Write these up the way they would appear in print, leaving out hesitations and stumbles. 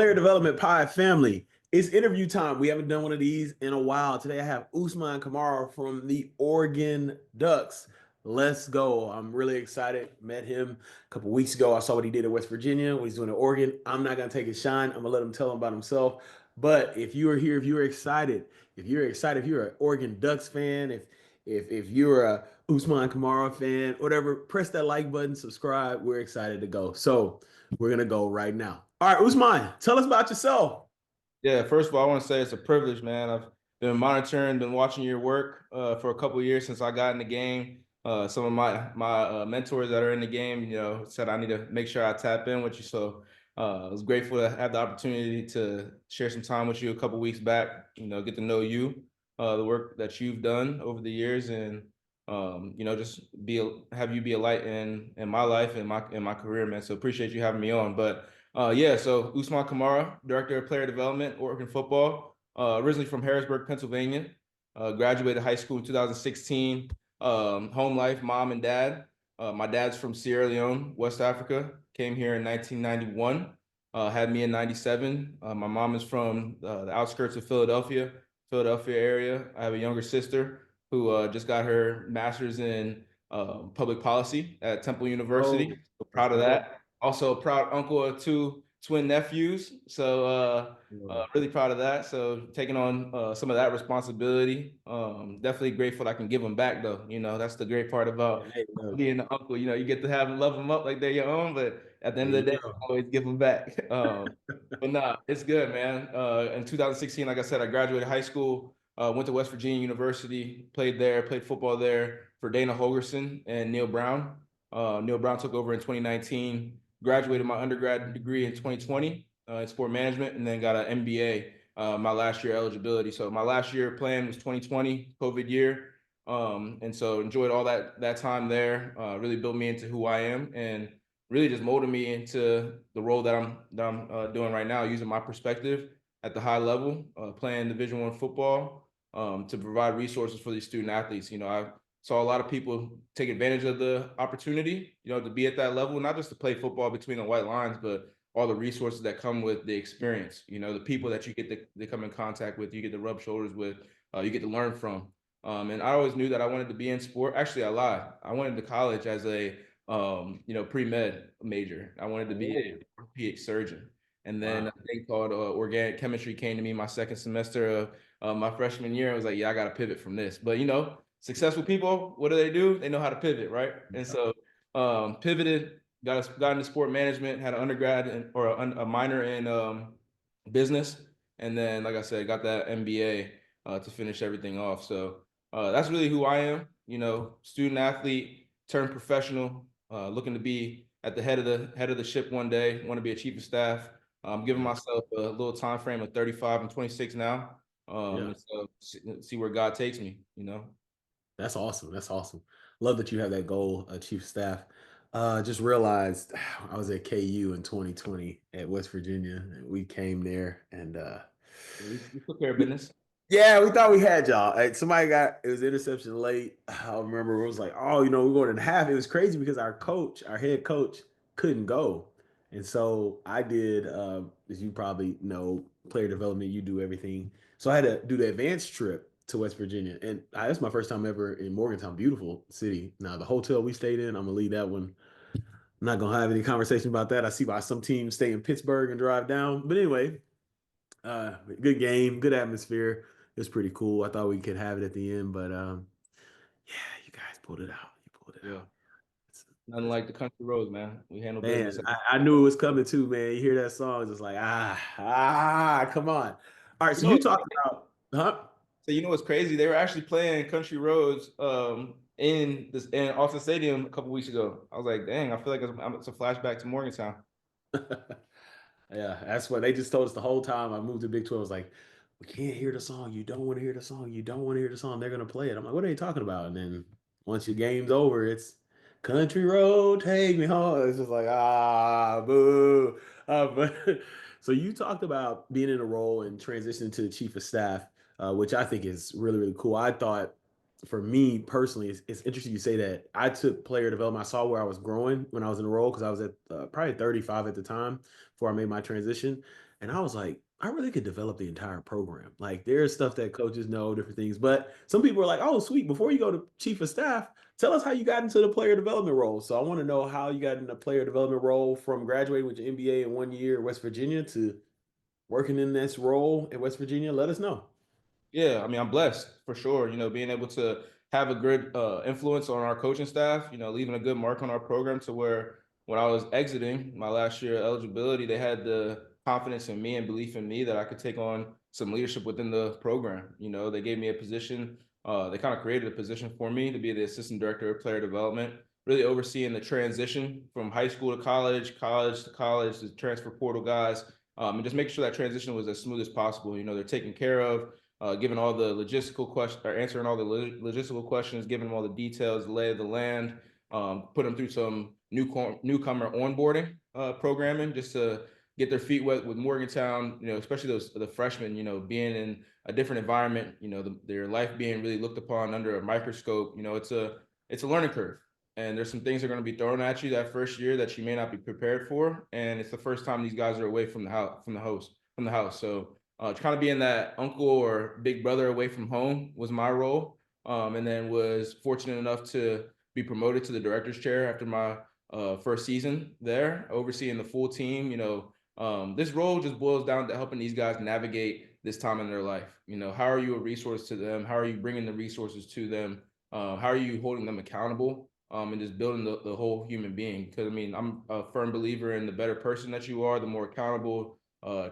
Player Development Pod family. It's interview time. We haven't done one of these in a while. Today I have Usman Kamara from the Oregon Ducks. Let's go. I'm really excited. Met him a couple weeks ago. I saw what he did at West Virginia, what he's doing at Oregon. I'm not going to take his shine. I'm going to let him tell him about himself. But if you are here, if you're excited, if you're an Oregon Ducks fan, if you're a Usman Kamara fan, whatever, press that like button, subscribe. We're excited to go. So we're going to go right now. All right, Usman, tell us about yourself. Yeah, first of all, I want to say it's a privilege, man. I've been monitoring, been watching your work for a couple of years since I got in the game. Some of my mentors that are in the game, said I need to make sure I tap in with you. So I was grateful to have the opportunity to share some time with you a couple of weeks back. Get to know you, the work that you've done over the years, and just have you be a light in my life and my career, man. So appreciate you having me on, but. So Usman Kamara, Director of Player Development, Oregon Football, originally from Harrisburg, Pennsylvania. Graduated high school in 2016. Home life, mom and dad. My dad's from Sierra Leone, West Africa. Came here in 1991. Had me in 97. My mom is from the outskirts of Philadelphia area. I have a younger sister who just got her master's in public policy at Temple University. Oh, So let's proud of go. that. Also a proud uncle of two twin nephews. So really proud of that. So taking on some of that responsibility. Definitely grateful I can give them back though. That's the great part about Hey, look, being an uncle. You get to have them, love them up like they're your own, but at the there end of you the day, you go. always give them back. But nah, it's good, man. In 2016, like I said, I graduated high school, went to West Virginia University, played football there for Dana Holgerson and Neil Brown. Neil Brown took over in 2019, graduated my undergrad degree in 2020 in sport management, and then got an MBA my last year eligibility. So my last year plan was 2020, COVID year. And so enjoyed all that time there. Really built me into who I am and really just molded me into the role that I'm doing right now, using my perspective at the high level, playing Division I football to provide resources for these student athletes. I saw a lot of people take advantage of the opportunity, to be at that level, not just to play football between the white lines, but all the resources that come with the experience, the people that you get to come in contact with, you get to rub shoulders with, you get to learn from. And I always knew that I wanted to be in sport. Actually, I lied. I went into college as a pre-med major. I wanted to be Oh, an orthopedic surgeon. And then wow. a thing called organic chemistry came to me my second semester of my freshman year. I was like, yeah, I got to pivot from this. But, successful people, what do? They know how to pivot, right? And so pivoted, got into sport management, had an undergrad or a minor in business. And then, like I said, got that MBA to finish everything off. So that's really who I am, student athlete turned professional, looking to be at the head of the ship one day, want to be a chief of staff. I'm giving Yeah. myself a little time frame of 35 and 26 now. Yeah. And so see where God takes me. That's awesome. That's awesome. Love that you have that goal, chief of staff. Just realized I was at KU in 2020 at West Virginia, and we came there and We took care of business. yeah, we thought we had y'all. Somebody got it was interception late. I remember it was like, oh, we're going in half. It was crazy because our head coach, couldn't go, and so I did. As you probably know, player development. You do everything. So I had to do the advanced trip to West Virginia, and that's my first time ever in Morgantown. Beautiful city. Now the hotel we stayed in, I'm gonna leave that one. I'm not gonna have any conversation about that. I see why some teams stay in Pittsburgh and drive down. But anyway, good game, good atmosphere. It was pretty cool. I thought we could have it at the end, but yeah, you guys pulled it out. You pulled it Yeah. out. It's, Nothing like the country roads, man. We handle man, business. I knew it was coming too, man. You hear that song, it's just like come on. All right, You so know, you talked about, huh? so you know what's crazy? They were actually playing country roads in Austin Stadium a couple weeks ago. I was like, dang, I feel like it's a flashback to Morgantown. Yeah, that's what they just told us the whole time. I moved to Big 12. I was like, we can't hear the song. You don't want to hear the song. You don't want to hear the song. They're gonna play it. I'm like, what are they talking about? And then once your game's over, it's country road, take me home. It's just like boo. But so you talked about being in a role and transitioning to the chief of staff, which I think is really really cool. I thought for me personally, it's interesting you say that. I took player development. I saw where I was growing when I was in the role because I was at probably 35 at the time before I made my transition. And I was like, I really could develop the entire program. Like there's stuff that coaches know, different things. But some people are like, oh, sweet. Before you go to chief of staff, tell us how you got into the player development role. So I want to know how you got in the player development role from graduating with your MBA in 1 year at West Virginia to working in this role at West Virginia. Let us know. Yeah, I mean, I'm blessed for sure. Being able to have a good influence on our coaching staff. Leaving a good mark on our program to where when I was exiting my last year eligibility, they had the confidence in me and belief in me that I could take on some leadership within the program. They gave me a position. They kind of created a position for me to be the assistant director of player development, really overseeing the transition from high school to college, college to college, the transfer portal guys, and just making sure that transition was as smooth as possible. They're taken care of, giving all the logistical questions, or answering all the logistical questions, giving them all the details, the lay of the land, put them through some newcomer onboarding programming just to get their feet wet with Morgantown. Especially the freshmen. Being in a different environment. Their life being really looked upon under a microscope. It's a learning curve. And there's some things that are going to be thrown at you that first year that you may not be prepared for. And it's the first time these guys are away from the house. So kind of being that uncle or big brother away from home was my role. And then was fortunate enough to be promoted to the director's chair after my first season there, overseeing the full team. This role just boils down to helping these guys navigate this time in their life. How are you a resource to them? How are you bringing the resources to them? How are you holding them accountable? And just building the whole human being. Because I mean, I'm a firm believer in the better person that you are, the more accountable,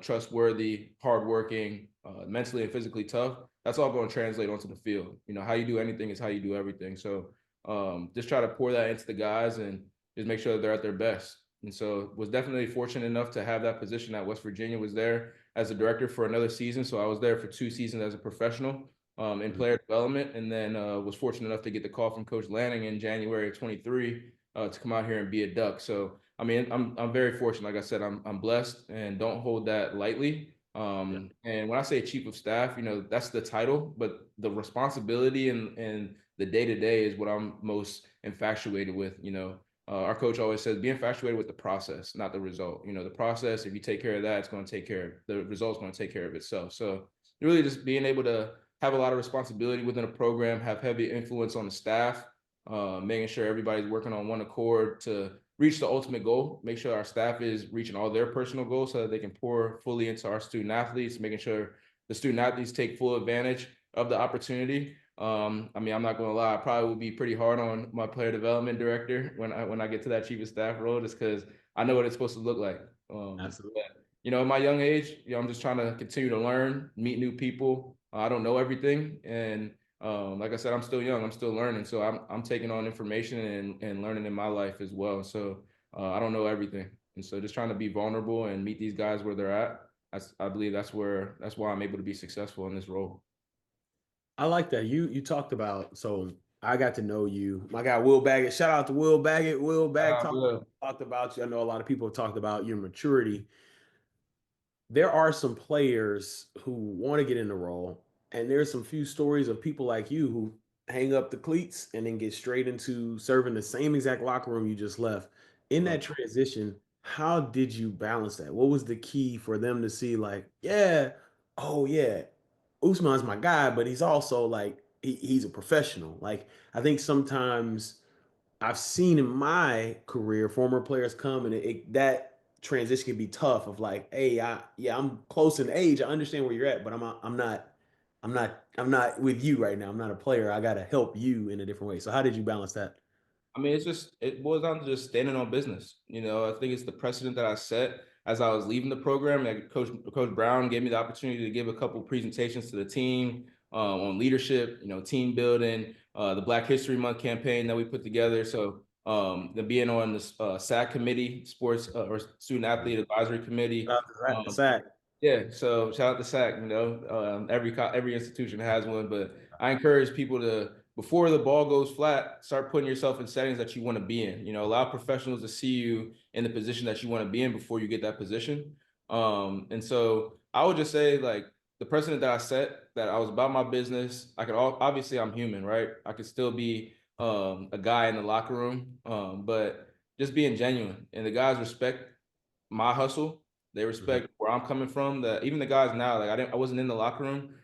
trustworthy, hardworking, mentally and physically tough. That's all going to translate onto the field. How you do anything is how you do everything. So just try to pour that into the guys and just make sure that they're at their best. And so was definitely fortunate enough to have that position at West Virginia. Was there as a director for another season. So I was there for 2 seasons as a professional in player development, and then was fortunate enough to get the call from Coach Lanning in January of 23 to come out here and be a Duck. So I mean, I'm very fortunate. Like I said, I'm blessed and don't hold that lightly. And when I say chief of staff, that's the title, but the responsibility and the day to day is what I'm most infatuated with. Our coach always says, be infatuated with the process, not the result. The process, if you take care of that, it's going to take care of the result's going to take care of itself. So really just being able to have a lot of responsibility within a program, have heavy influence on the staff, making sure everybody's working on one accord to reach the ultimate goal, make sure our staff is reaching all their personal goals so that they can pour fully into our student athletes, making sure the student athletes take full advantage of the opportunity. I mean, I'm not going to lie, I probably will be pretty hard on my player development director when I get to that chief of staff role, just because I know what it's supposed to look like. Absolutely. At my young age, I'm just trying to continue to learn, meet new people. I don't know everything, and like I said, I'm still young. I'm still learning, so I'm taking on information and learning in my life as well. So I don't know everything, and so just trying to be vulnerable and meet these guys where they're at. I believe that's why I'm able to be successful in this role. I like that. You talked about, so I got to know you. My guy Will Baggett. Shout out to Will Baggett. Will Bag talked about you. I know a lot of people have talked about your maturity. There are some players who want to get in the role, and there's some few stories of people like you who hang up the cleats and then get straight into serving the same exact locker room you just left. In Right. that transition, how did you balance that? What was the key for them to see, like, yeah, oh yeah, Usman's my guy, but he's also like he's a professional. Like I think sometimes I've seen in my career former players come and that transition can be tough of like, hey, I'm close in age. I understand where you're at, but I'm not with you right now. I'm not a player. I gotta help you in a different way. So how did you balance that? I mean, it boils down to just standing on business. I think it's the precedent that I set as I was leaving the program. Like Coach Brown gave me the opportunity to give a couple presentations to the team on leadership, team building, the Black History Month campaign that we put together. So the being on the SAC committee, sports or student athlete advisory committee. Zach. Yeah, so shout out to SAC. Every institution has one, but I encourage people to, before the ball goes flat, start putting yourself in settings that you want to be in. Allow professionals to see you in the position that you want to be in before you get that position. And so I would just say, like, the precedent that I set, that I was about my business. Obviously I'm human, right? I could still be a guy in the locker room, but just being genuine, and the guys respect my hustle. They Mhm. respect where I'm coming from. That even the guys now, like I wasn't in the locker room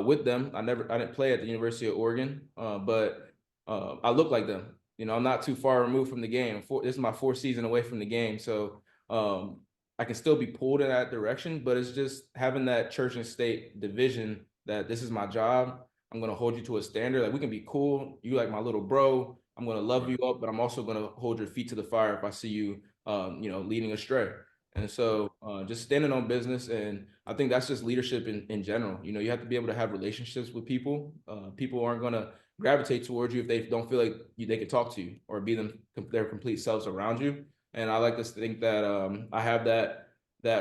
with them. I didn't play at the University of Oregon, but I look like them. You know, I'm not too far removed from the game. This is my fourth season away from the game, so I can still be pulled in that direction. But it's just having that church and state division that this is my job. I'm gonna hold you to a standard. Like we can be cool. You like my little bro. I'm gonna love Right. you up, but I'm also gonna hold your feet to the fire if I see you, leading astray. And so just standing on business. And I think that's just leadership in general. You know, you have to be able to have relationships with people. People aren't going to gravitate towards you if they don't feel like they can talk to you or be their complete selves around you. And I like to think that I have that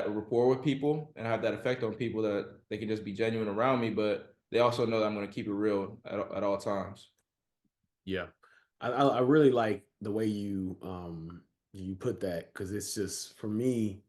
rapport with people and I have that effect on people that they can just be genuine around me, but they also know that I'm going to keep it real at all times. Yeah. I really like the way you put that, because it's just for me,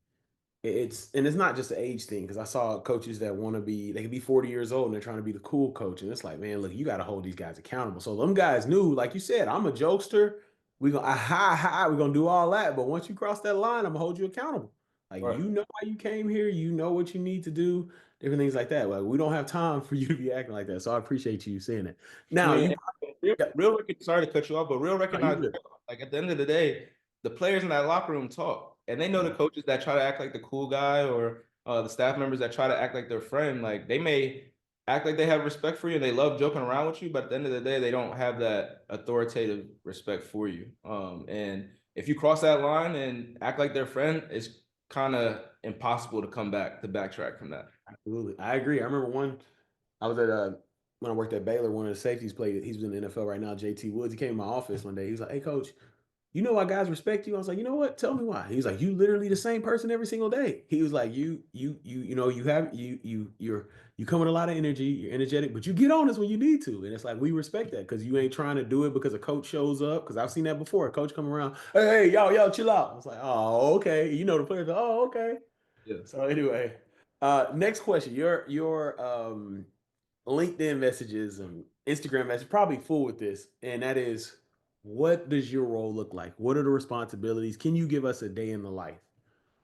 it's not just an age thing, because I saw coaches that want to be, they could be 40 years old and they're trying to be the cool coach. And it's like, man, look, you got to hold these guys accountable. So them guys knew, like you said, I'm a jokester. We're gonna do all that. But once you cross that line, I'm gonna hold you accountable. Like, Right. you know why you came here, you know what you need to do, different things like that. Like, we don't have time for you to be acting like that. So I appreciate you saying it. I Now mean, you real, yeah, sorry to cut you off, but real no, you recognize, good. like at the end of the day, the players in that locker room talk, and they know the Yeah. coaches that try to act like the cool guy or the staff members that try to act like their friend. Like they may act like they have respect for you and they love joking around with you, but at the end of the day, they don't have that authoritative respect for you. And if you cross that line and act like their friend, it's kind of impossible to come back to backtrack from that. Absolutely. I agree. I remember I was at when I worked at Baylor, one of the safeties played, he's in the NFL right now, JT Woods. He came to my office one day. He was like, "Hey coach, you know why guys respect you?" I was like, "You know what? Tell me why." He was like, "You literally the same person every single day." He was like, you know, you come with a lot of energy, you're energetic, but you get on us when you need to." And it's like, we respect that, because you ain't trying to do it because a coach shows up. Because I've seen that before. A coach come around, hey, y'all, chill out. I was like, "Oh, okay." You know, the players, oh, okay. Yeah. So anyway, next question. Your LinkedIn messages and Instagram messages probably full with this, and that is, what does your role look like? What are the responsibilities? Can you give us a day in the life?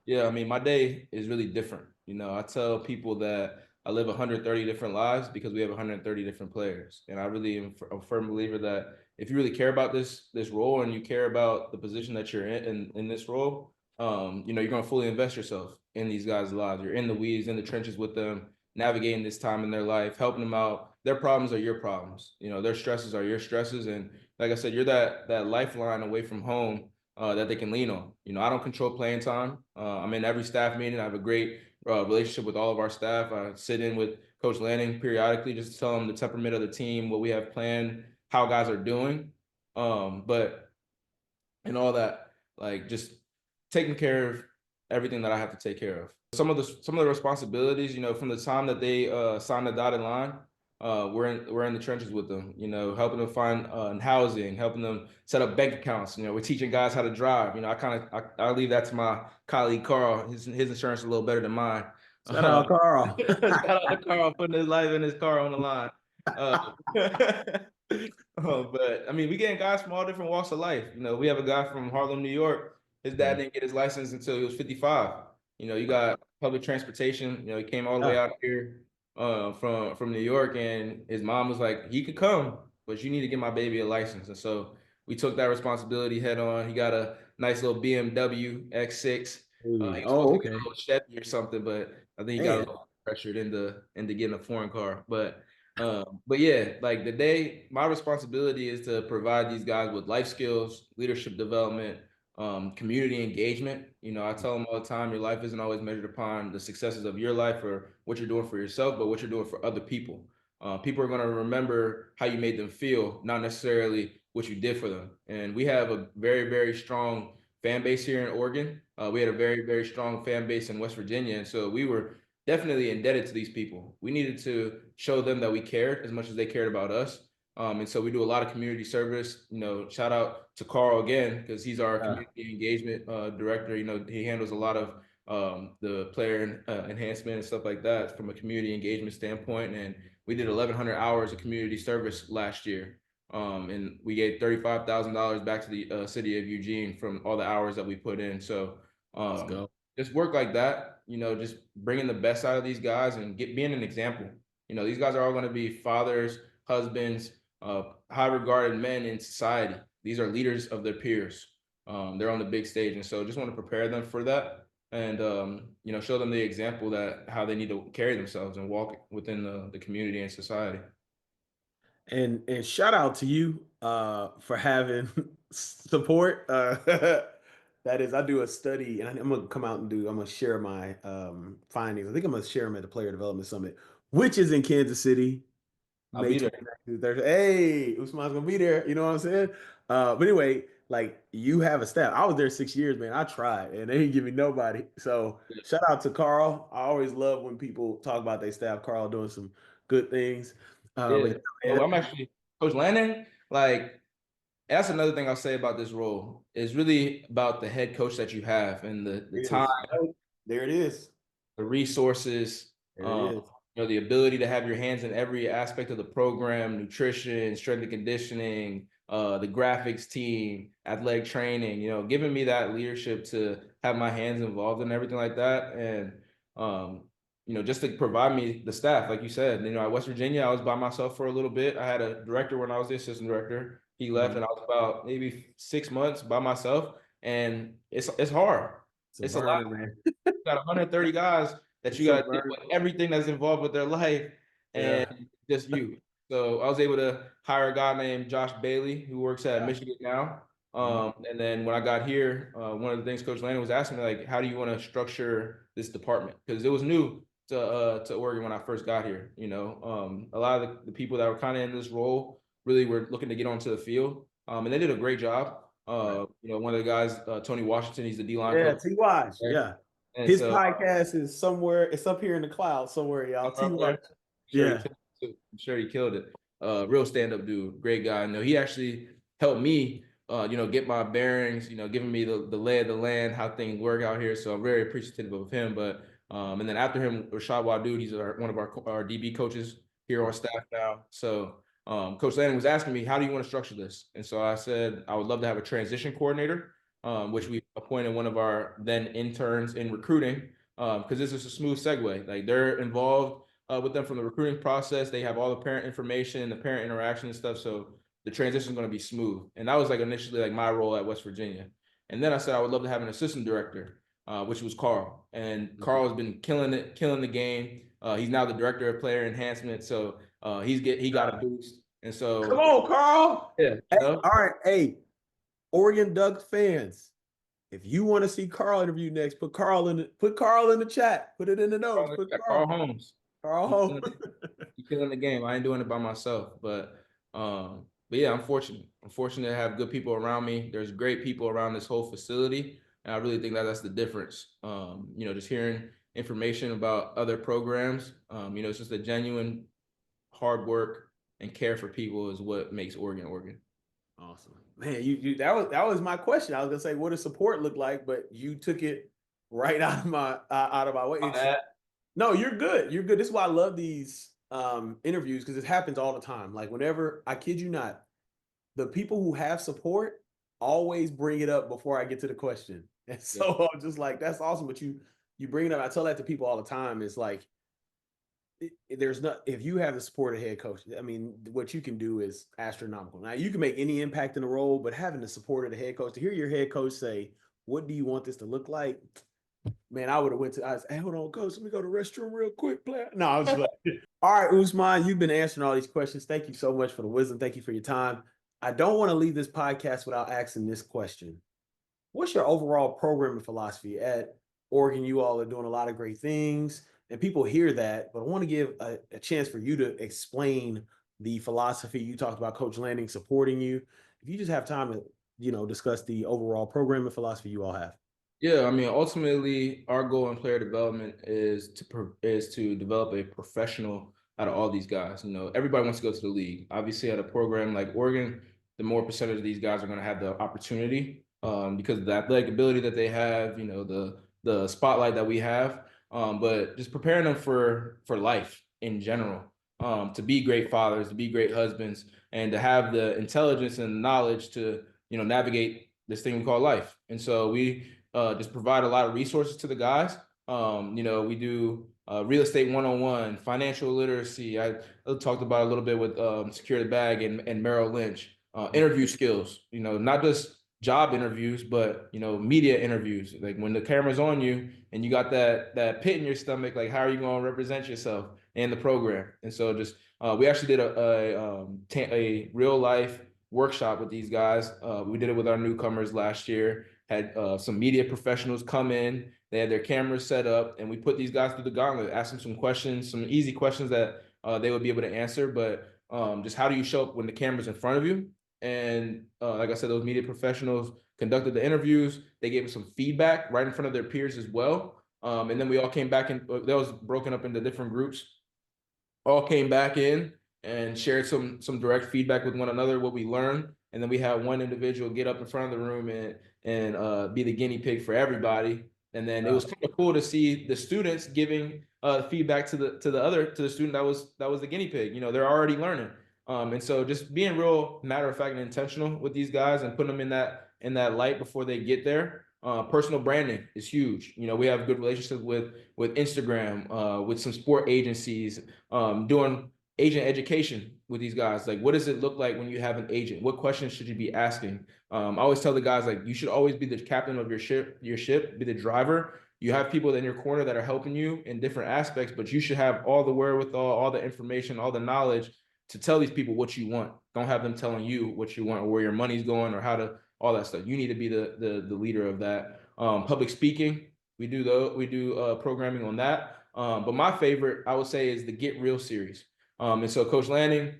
Yeah, I mean, my day is really different. You know, I tell people that I live 130 different lives because we have 130 different players. And I really am a firm believer that if you really care about this role and you care about the position that you're in this role, you're going to fully invest yourself in these guys' lives. You're in the weeds, in the trenches with them, navigating this time in their life, helping them out. Their problems are your problems. You know, their stresses are your stresses. And like I said, you're that lifeline away from home that they can lean on. You know, I don't control playing time. I'm in every staff meeting. I have a great relationship with all of our staff. I sit in with Coach Lanning periodically just to tell him the temperament of the team, what we have planned, how guys are doing. But and all that, like just taking care of everything that I have to take care of. Some of the responsibilities, from the time that they sign the dotted line, we're in the trenches with them, helping them find housing, helping them set up bank accounts. We're teaching guys how to drive. I leave that to my colleague Carl. His insurance is a little better than mine. Shout out, Carl. Shout out to Carl putting his life and his car on the line. Uh, but I mean, we getting guys from all different walks of life. We have a guy from Harlem, New York. His dad didn't get his license until he was 55. You got public transportation. He came all the way Yeah, out here from New York, and his mom was like, "He could come, but you need to get my baby a license." And so we took that responsibility head on. He got a nice little BMW X6. hey, He was supposed oh, to get a okay. little Chevy or something, but I think he got a Man, little pressured into getting a foreign car. But yeah, like my responsibility is to provide these guys with life skills, leadership development, community engagement. I tell them all the time, your life isn't always measured upon the successes of your life or what you're doing for yourself, but what you're doing for other people. People are going to remember how you made them feel, not necessarily what you did for them. And we have a very, very strong fan base here in Oregon. We had a very, very strong fan base in West Virginia. And so we were definitely indebted to these people. We needed to show them that we cared as much as they cared about us. And so we do a lot of community service. Shout out to Carl again, because he's our uh, community engagement director. He handles a lot of the player enhancement and stuff like that from a community engagement standpoint. And we did 1,100 hours of community service last year. And we gave $35,000 back to the city of Eugene from all the hours that we put in. So let's um, go. just work like that, just bringing the best out of these guys and being an example. These guys are all going to be fathers, husbands, high regarded men in society. These are leaders of their peers. They're on the big stage. And so just want to prepare them for that and, show them the example that how they need to carry themselves and walk within the community and society. And shout out to you for having support. That is, I do a study, and I'm gonna come out and I'm gonna share my findings. I think I'm gonna share them at the Player Development Summit, which is in Kansas City, I'll May be there. 29th through Thursday. Hey, Usman's gonna be there. You know what I'm saying? But anyway, like you have a staff. I was there 6 years, man. I tried, and they didn't give me nobody. So shout out to Carl. I always love when people talk about their staff. Carl doing some good things. But Yeah. yeah, So man, I'm actually Coach Landon, like that's another thing I'll say about this role is really about the head coach that you have and the there it time, is. There it is. the resources, There it is. the ability to have your hands in every aspect of the program, nutrition, strength and conditioning, the graphics team, athletic training, giving me that leadership to have my hands involved in everything like that. And, just to provide me the staff, like you said, at West Virginia, I was by myself for a little bit. I had a director when I was the assistant director. He left, Mhm. and I was about maybe 6 months by myself, and it's hard. It's a It's a lot. burner, man. You got 130 guys that you It's a got to deal burner. with everything that's involved with their life, and Yeah. just you. So I was able to hire a guy named Josh Bailey who works at Yeah. Michigan now. Mhm. And then when I got here, one of the things Coach Landon was asking me, like, how do you want to structure this department? Because it was new to Oregon when I first got here. A lot of the people that were kind of in this role really were looking to get onto the field, and they did a great job. Right. One of the guys, Tony Washington, he's the D line Yeah, coach T Watch. there. Yeah. And His so podcast is somewhere, it's up here in the cloud somewhere, y'all. T up there, Watch. sure he Yeah. killed it. I'm sure he killed it. Real stand-up dude, great guy. No, he actually helped me, get my bearings, giving me the lay of the land, how things work out here. So I'm very appreciative of him. But and then after him, Rashad Wadood, he's one of our DB coaches here on staff now. So Coach Landon was asking me, how do you want to structure this? And so I said I would love to have a transition coordinator, which we appointed one of our then interns in recruiting, because this is a smooth segue. Like they're involved with them from the recruiting process. They have all the parent information, the parent interaction and stuff. So the transition is going to be smooth. And that was like initially like my role at West Virginia. And then I said I would love to have an assistant director, which was Carl. And Carl has been killing the game. He's now the director of player enhancement. So he got a boost. And Come so on, Carl. yeah, Hey, all right. Hey, Oregon Ducks fans. If you want to see Carl interview next, put Carl in the chat. Put it in the notes. Put Carl Carl. Holmes. Carl He home. killing, he killing the game. I ain't doing it by myself, but yeah, I'm fortunate. I'm fortunate to have good people around me. There's great people around this whole facility, and I really think that that's the difference. Just hearing information about other programs. It's just a genuine hard work and care for people is what makes Oregon Oregon. Awesome. Man, you that was my question. I was gonna say, what does support look like? But you took it right out of my way. No, you're good. You're good. This is why I love these interviews because it happens all the time. Like whenever I kid you not, the people who have support always bring it up before I get to the question. And so I'm just like, that's awesome. But you bring it up. I tell that to people all the time. It's like there's not if you have the support of head coach, I mean, what you can do is astronomical. Now you can make any impact in the role, but having the support of the head coach to hear your head coach say, "What do you want this to look like?" Man, I would have went to. I was, hey, hold on, coach. Let me go to the restroom real quick, player. No, I was just like, all right, Usman, you've been answering all these questions. Thank you so much for the wisdom. Thank you for your time. I don't want to leave this podcast without asking this question. What's your overall programming philosophy at Oregon? You all are doing a lot of great things, and people hear that, but I want to give a chance for you to explain the philosophy. You talked about Coach Lanning supporting you. If you just have time to, discuss the overall programming philosophy you all have. Yeah, I mean, ultimately, our goal in player development is to develop a professional out of all these guys. Everybody wants to go to the league. Obviously, at a program like Oregon, the more percentage of these guys are going to have the opportunity because of the athletic ability that they have. The spotlight that we have. But just preparing them for life in general, to be great fathers, to be great husbands, and to have the intelligence and knowledge to navigate this thing we call life. And so we just provide a lot of resources to the guys. We do real estate 101, financial literacy. I talked about a little bit with Secure the Bag and Merrill Lynch. Interview skills, not just job interviews, but media interviews. Like when the camera's on you and you got that pit in your stomach, like how are you going to represent yourself in the program? And so just we actually did a real life workshop with these guys. We did it with our newcomers last year. Had some media professionals come in. They had their cameras set up, and we put these guys through the gauntlet, asked them some questions, some easy questions that they would be able to answer. But just how do you show up when the camera's in front of you? And like I said, those media professionals conducted the interviews. They gave us some feedback right in front of their peers as well. And then we all came back, and that was broken up into different groups. All came back in and shared some direct feedback with one another, what we learned. And then we had one individual get up in front of the room and be the guinea pig for everybody. And then it was kind of cool to see the students giving feedback to the student that was the guinea pig. They're already learning. And so just being real matter of fact and intentional with these guys and putting them in that light before they get there. Personal branding is huge. We have good relationships with Instagram, with some sport agencies, doing agent education with these guys. Like, what does it look like when you have an agent? What questions should you be asking? I always tell the guys, like, you should always be the captain of your ship, be the driver. You have people in your corner that are helping you in different aspects, but you should have all the wherewithal, all the information, all the knowledge to tell these people what you want. Don't have them telling you what you want or where your money's going or how to all that stuff. You need to be the leader of that. Public speaking, we do programming on that. But my favorite, I would say, is the Get Real series. And so Coach Lanning,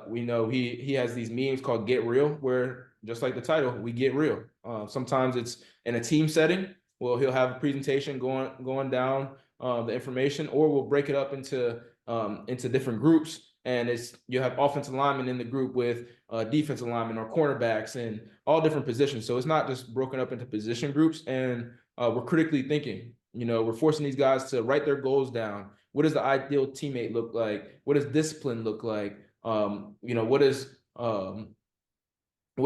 we know he has these meetings called Get Real, where just like the title, we get real. Sometimes it's in a team setting. Well, he'll have a presentation going down the information, or we'll break it up into different groups. And you have offensive linemen in the group with defensive linemen or cornerbacks and all different positions. So it's not just broken up into position groups. And we're critically thinking. We're forcing these guys to write their goals down. What does the ideal teammate look like? What does discipline look like? What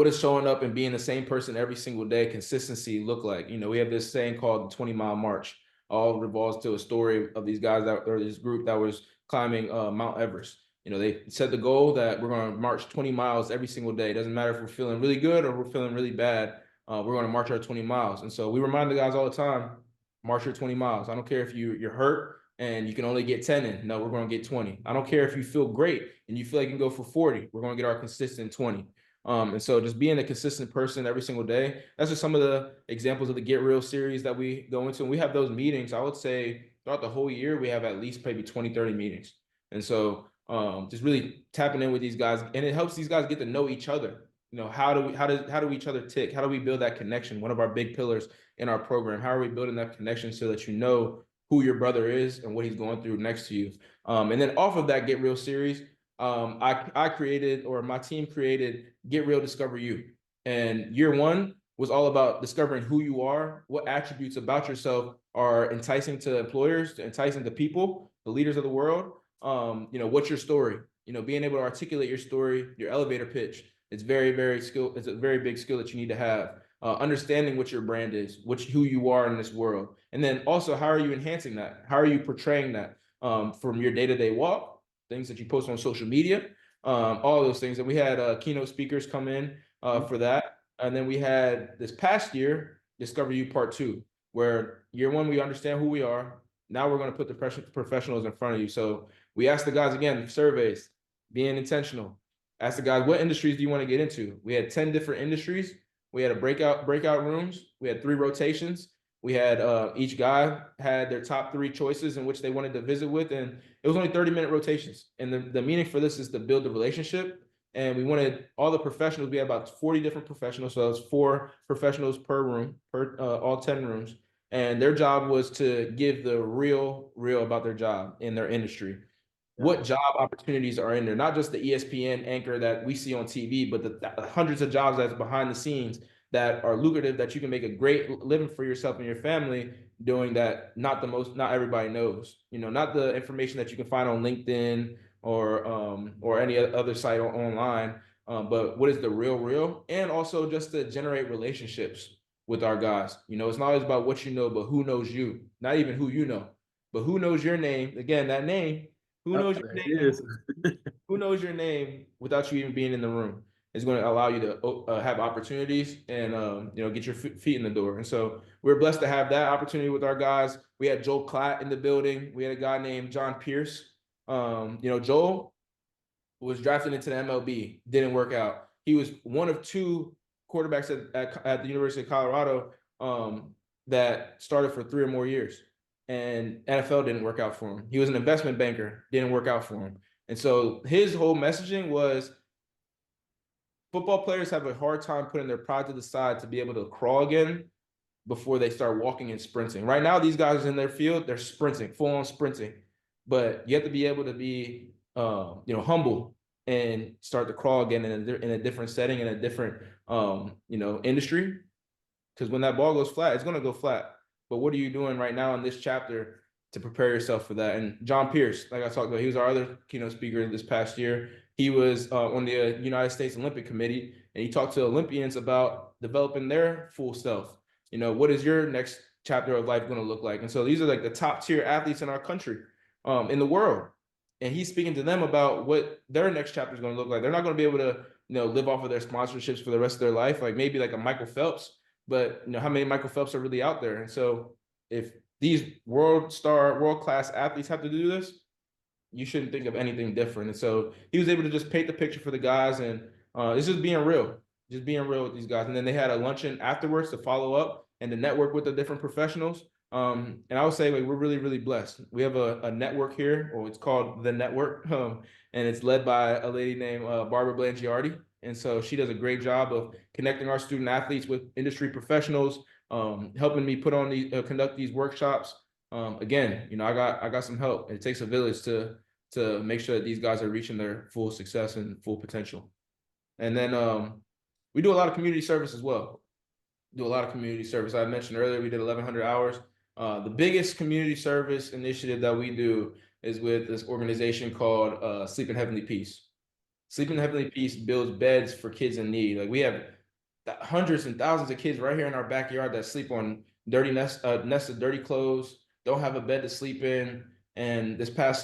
is showing up and being the same person every single day, consistency look like? We have this saying called the 20-mile march. All revolves to a story of these guys or this group that was climbing Mount Everest. They set the goal that we're going to march 20 miles every single day. It doesn't matter if we're feeling really good or we're feeling really bad. We're going to march our 20 miles. And so we remind the guys all the time, march your 20 miles. I don't care if you're hurt and you can only get 10 in. No, we're going to get 20. I don't care if you feel great and you feel like you can go for 40. We're going to get our consistent 20. And so just being a consistent person every single day, that's just some of the examples of the Get Real series that we go into. And we have those meetings, I would say throughout the whole year, we have at least maybe 20, 30 meetings. And so just really tapping in with these guys, and it helps these guys get to know each other. How do each other tick? How do we build that connection? One of our big pillars in our program. How are we building that connection so that you know who your brother is and what he's going through next to you? And then off of that Get Real series, I created, or my team created, Get Real, Discover You. And year one was all about discovering who you are, what attributes about yourself are enticing to employers, enticing to people, the leaders of the world. What's your story? Being able to articulate your story, your elevator pitch. It's very, very skill. It's a very big skill that you need to have. Understanding what your brand is, who you are in this world, and then also how are you enhancing that? How are you portraying that from your day-to-day walk, things that you post on social media, all those things. And we had keynote speakers come in for that, and then we had this past year Discover You Part 2, where year one we understand who we are. Now we're going to put the professionals in front of you. So we asked the guys again, surveys, being intentional. Ask the guys, what industries do you want to get into? We had 10 different industries. We had a breakout rooms. We had 3 rotations. We had each guy had their top 3 choices in which they wanted to visit with, and it was only 30-minute rotations. And the meaning for this is to build the relationship. And we wanted all the professionals. We had about 40 different professionals, so it was 4 professionals per room, all 10 rooms. And their job was to give the real about their job in their industry. What job opportunities are in there? Not just the ESPN anchor that we see on TV, but the hundreds of jobs that's behind the scenes that are lucrative, that you can make a great living for yourself and your family doing that. Not everybody knows. Not the information that you can find on LinkedIn or any other site online. But what is the real, and also just to generate relationships with our guys. You know, it's not always about what you know, but who knows you. Not even who you know, but who knows your name. Again, that name. Who knows your There it name? is. Who knows your name without you even being in the room? Is going to allow you to have opportunities and get your feet in the door. And so we're blessed to have that opportunity with our guys. We had Joel Klatt in the building. We had a guy named John Pierce. Joel was drafted into the MLB, didn't work out. He was one of two quarterbacks at the University of Colorado that started for 3 or more years, and NFL didn't work out for him. He was an investment banker, didn't work out for him. And so his whole messaging was football players have a hard time putting their pride to the side to be able to crawl again before they start walking and sprinting. Right now, these guys in their field, they're sprinting, full on sprinting. But you have to be able to be, humble and start to crawl again in a different setting, in a different, industry. Because when that ball goes flat, it's going to go flat. But what are you doing right now in this chapter to prepare yourself for that? And John Pierce, like I talked about, he was our other keynote speaker this past year. He was on the United States Olympic Committee, and he talked to Olympians about developing their full self. What is your next chapter of life going to look like? And so these are like the top tier athletes in our country, in the world. And he's speaking to them about what their next chapter is going to look like. They're not going to be able to, live off of their sponsorships for the rest of their life, like maybe like a Michael Phelps. But how many Michael Phelps are really out there? And so if these world-class athletes have to do this, you shouldn't think of anything different. And so he was able to just paint the picture for the guys, and it's just being real with these guys. And then they had a luncheon afterwards to follow up and to network with the different professionals. And I would say we're really, really blessed. We have a network here, or it's called The Network, and it's led by a lady named Barbara Blangiardi. And so she does a great job of connecting our student athletes with industry professionals, helping me conduct these workshops. Again, I got some help. It takes a village to make sure that these guys are reaching their full success and full potential. And then we do a lot of community service as well. I mentioned earlier we did 1,100 hours. The biggest community service initiative that we do is with this organization called Sleep in Heavenly Peace. Sleep in Heavenly Peace builds beds for kids in need. Like we have hundreds and thousands of kids right here in our backyard that sleep on dirty nests of dirty clothes, don't have a bed to sleep in. And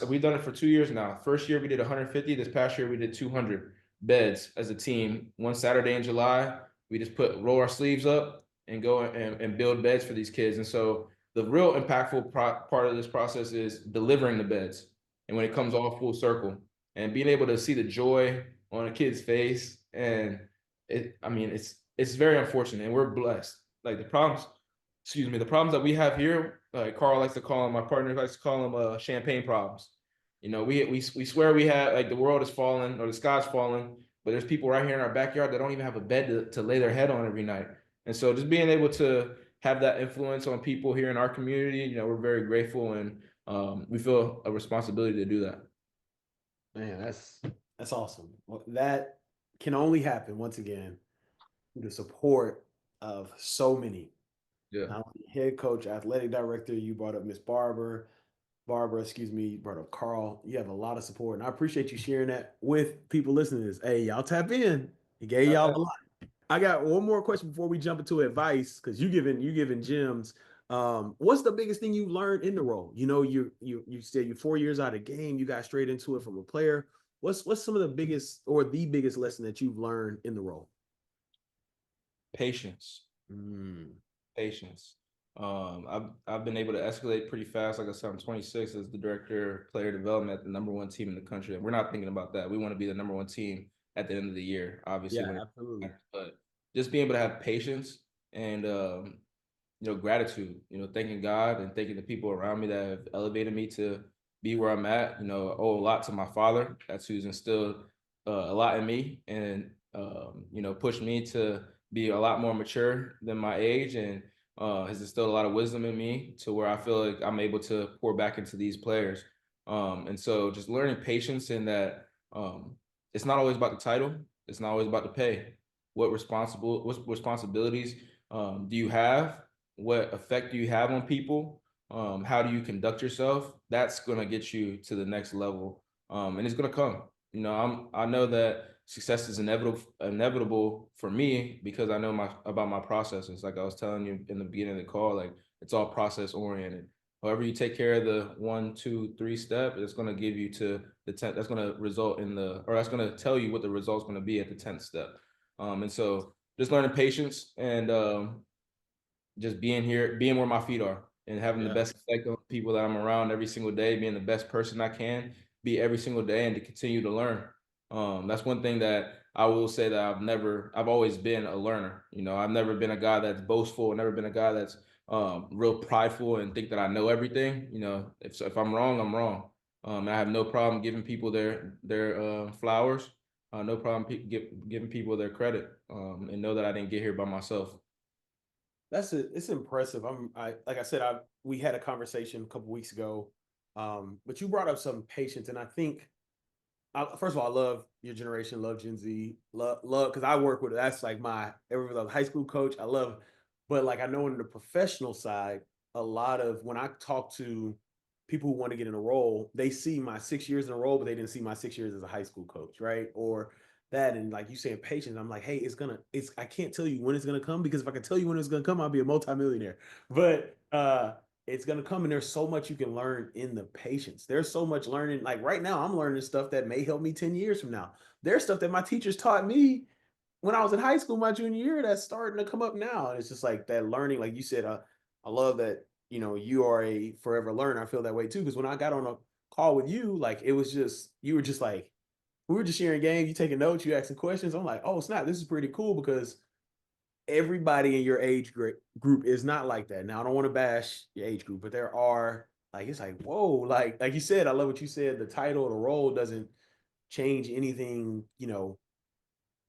we've done it for 2 years now. First year we did 150. This past year we did 200 beds as a team. One Saturday in July, we just roll our sleeves up and go and build beds for these kids. And so the real impactful part of this process is delivering the beds. And when it comes all full circle and being able to see the joy on a kid's face, and it's very unfortunate, and we're blessed. Like the problems that we have here, like Carl likes to call them, my partner likes to call them champagne problems. We swear we have, like, the world is falling or the sky's falling, but there's people right here in our backyard that don't even have a bed to lay their head on every night. And so just being able to have that influence on people here in our community, we're very grateful, and we feel a responsibility to do that. Man, that's awesome. Well, that can only happen once again with the support of so many. Yeah. Not only head coach, athletic director, you brought up Miss Barbara, you brought up Carl. You have a lot of support, and I appreciate you sharing that with people listening to this. Hey, y'all tap in. He gave y'all a lot. I got one more question before we jump into advice, because you giving gems. What's the biggest thing you learned in the role? You said you're 4 years out of game. You got straight into it from a player. What's some of the biggest lesson that you've learned in the role? Patience. Patience. I've been able to escalate pretty fast. Like I said, I'm 26 as the director of player development at the #1 team in the country. And we're not thinking about that. We want to be the #1 team at the end of the year, obviously. Yeah, absolutely. But just being able to have patience and gratitude, thanking God and thanking the people around me that have elevated me to be where I'm at. I owe a lot to my father. That's who's instilled a lot in me, and pushed me to be a lot more mature than my age, and has instilled a lot of wisdom in me to where I feel like I'm able to pour back into these players. And so just learning patience, in that it's not always about the title. It's not always about the pay. What responsibilities do you have? What effect do you have on people? How do you conduct yourself? That's going to get you to the next level. And it's going to come. I know that success is inevitable for me because I know about my processes. Like I was telling you in the beginning of the call, like it's all process oriented. However you take care of the 1, 2, 3 step, it's going to give you to the 10th. That's going to result in that's going to tell you what the result's going to be at the 10th step. And so just learning patience and just being here, being where my feet are, and having the best effect on people that I'm around every single day, being the best person I can be every single day, and to continue to learn. That's one thing that I will say that I've always been a learner. You know, I've never been a guy that's boastful, never been a guy that's real prideful and think that I know everything. You know, if I'm wrong, I'm wrong. I have no problem giving people their flowers. No problem giving people their credit, and know that I didn't get here by myself. It's impressive. Like I said, we had a conversation a couple weeks ago, but you brought up some patience, and I think first of all, I love your generation, love Gen Z, love because I work with that's like my every high school coach. I love, but like I know in the professional side, a lot of when I talk to people who want to get in a role, they see my 6 years in a role, but they didn't see my 6 years as a high school coach, right? Or that, and like you saying patience, I'm like, hey, it's I can't tell you when it's gonna come because if I could tell you when it's gonna come, I'll be a multimillionaire. But it's gonna come, and there's so much you can learn in the patience. There's so much learning. Like right now, I'm learning stuff that may help me 10 years from now. There's stuff that my teachers taught me when I was in high school, my junior year, that's starting to come up now. And it's just like that learning, like you said, I love that, you are a forever learner. I feel that way too. Because when I got on a call with you, like it was just, you were just like, we were just sharing games, you taking notes, you asking questions. I'm like, oh snap, this is pretty cool because everybody in your age group is not like that. Now I don't want to bash your age group, but there are like it's like whoa, like you said, I love what you said. The title, the role doesn't change anything,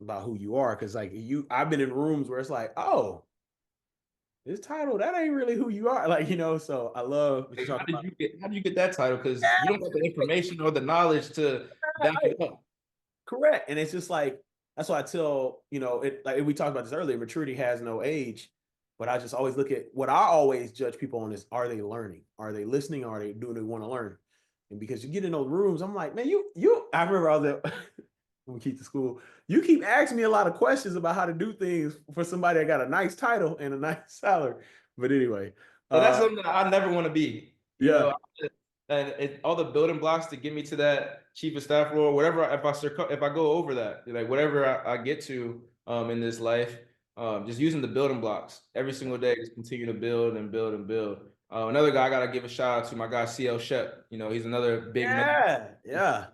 about who you are. Cause like I've been in rooms where it's like, oh, this title, that ain't really who you are. Like, so I love what you talk about. How did you get that title? Because you don't have the information or the knowledge to back it up. Correct. And it's just like that's why I tell, like we talked about this earlier, maturity has no age. But I just always look at what I always judge people on is are they learning? Are they listening? Are they doing they want to learn? And because you get in those rooms, I'm like, man, I remember I was at when we keep the school, you keep asking me a lot of questions about how to do things for somebody that got a nice title and a nice salary. But anyway, But that's something that I never want to be. You yeah, know, and all the building blocks to get me to that chief of staff role, whatever. If I go over that, like whatever I get to in this life, just using the building blocks every single day, just continue to build and build and build. Another guy I gotta give a shout out to, my guy CL Shep. You know, he's another big man. yeah.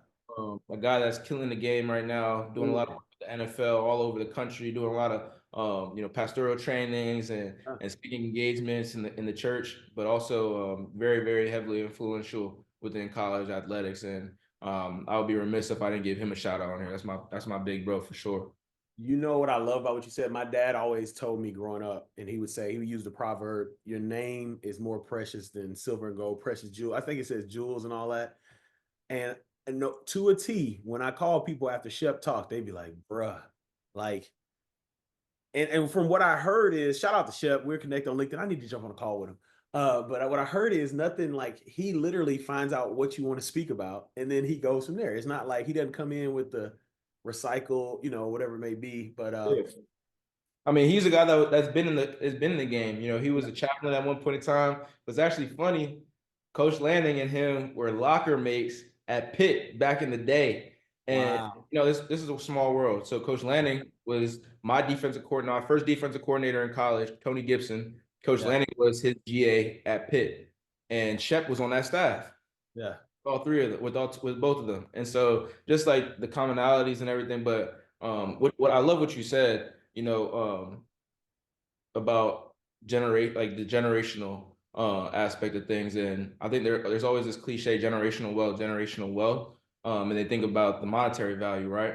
A guy that's killing the game right now, doing a lot of the NFL all over the country, doing a lot of pastoral trainings and speaking engagements in the church, but also very, very heavily influential within college athletics. And I would be remiss if I didn't give him a shout out on here. That's my big bro for sure. You know what I love about what you said? My dad always told me growing up, and he would use the proverb, your name is more precious than silver and gold, precious jewel. I think it says jewels and all that. And no, to a T, when I call people after Shep talk, they'd be like, bruh, like, and from what I heard is shout out to Shep. We're connected on LinkedIn. I need to jump on a call with him. But what I heard is nothing like he literally finds out what you want to speak about, and then he goes from there. It's not like he doesn't come in with the recycle, whatever it may be. But Yeah. I mean, he's a guy that's been in the game. You know, he was a chaplain at one point in time. It's actually funny. Coach Lanning and him were locker mates at Pitt back in the day. And wow, this is a small world. So Coach Lanning was my defensive coordinator, first defensive coordinator in college, Tony Gibson. Coach yeah, Lanning was his GA at Pitt. And Shep was on that staff. yeah, All three of them with both of them. And so just like the commonalities and everything, but what I love what you said, about the generational aspect of things. And I think there's always this cliche generational wealth. And they think about the monetary value, right?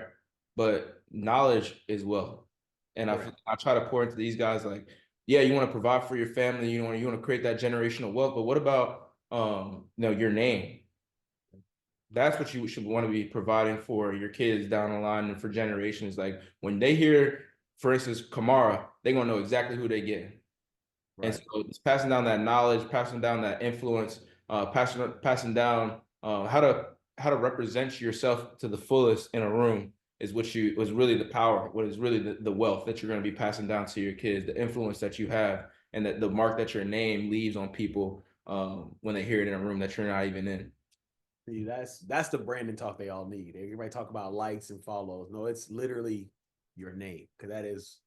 But knowledge is wealth. And correct. I try to pour into these guys like, yeah, you want to provide for your family, you want to create that generational wealth, but what about your name? That's what you should want to be providing for your kids down the line and for generations. Like when they hear, for instance, Kamara, they're gonna know exactly who they get. And so Right. it's passing down that knowledge, passing down that influence, passing down how to represent yourself to the fullest in a room. is was really the power, what is really the wealth that you're going to be passing down to your kids, the influence that you have, and the mark that your name leaves on people when they hear it in a room that you're not even in. See, that's the branding talk they all need. Everybody talk about likes and follows. No, it's literally your name because that is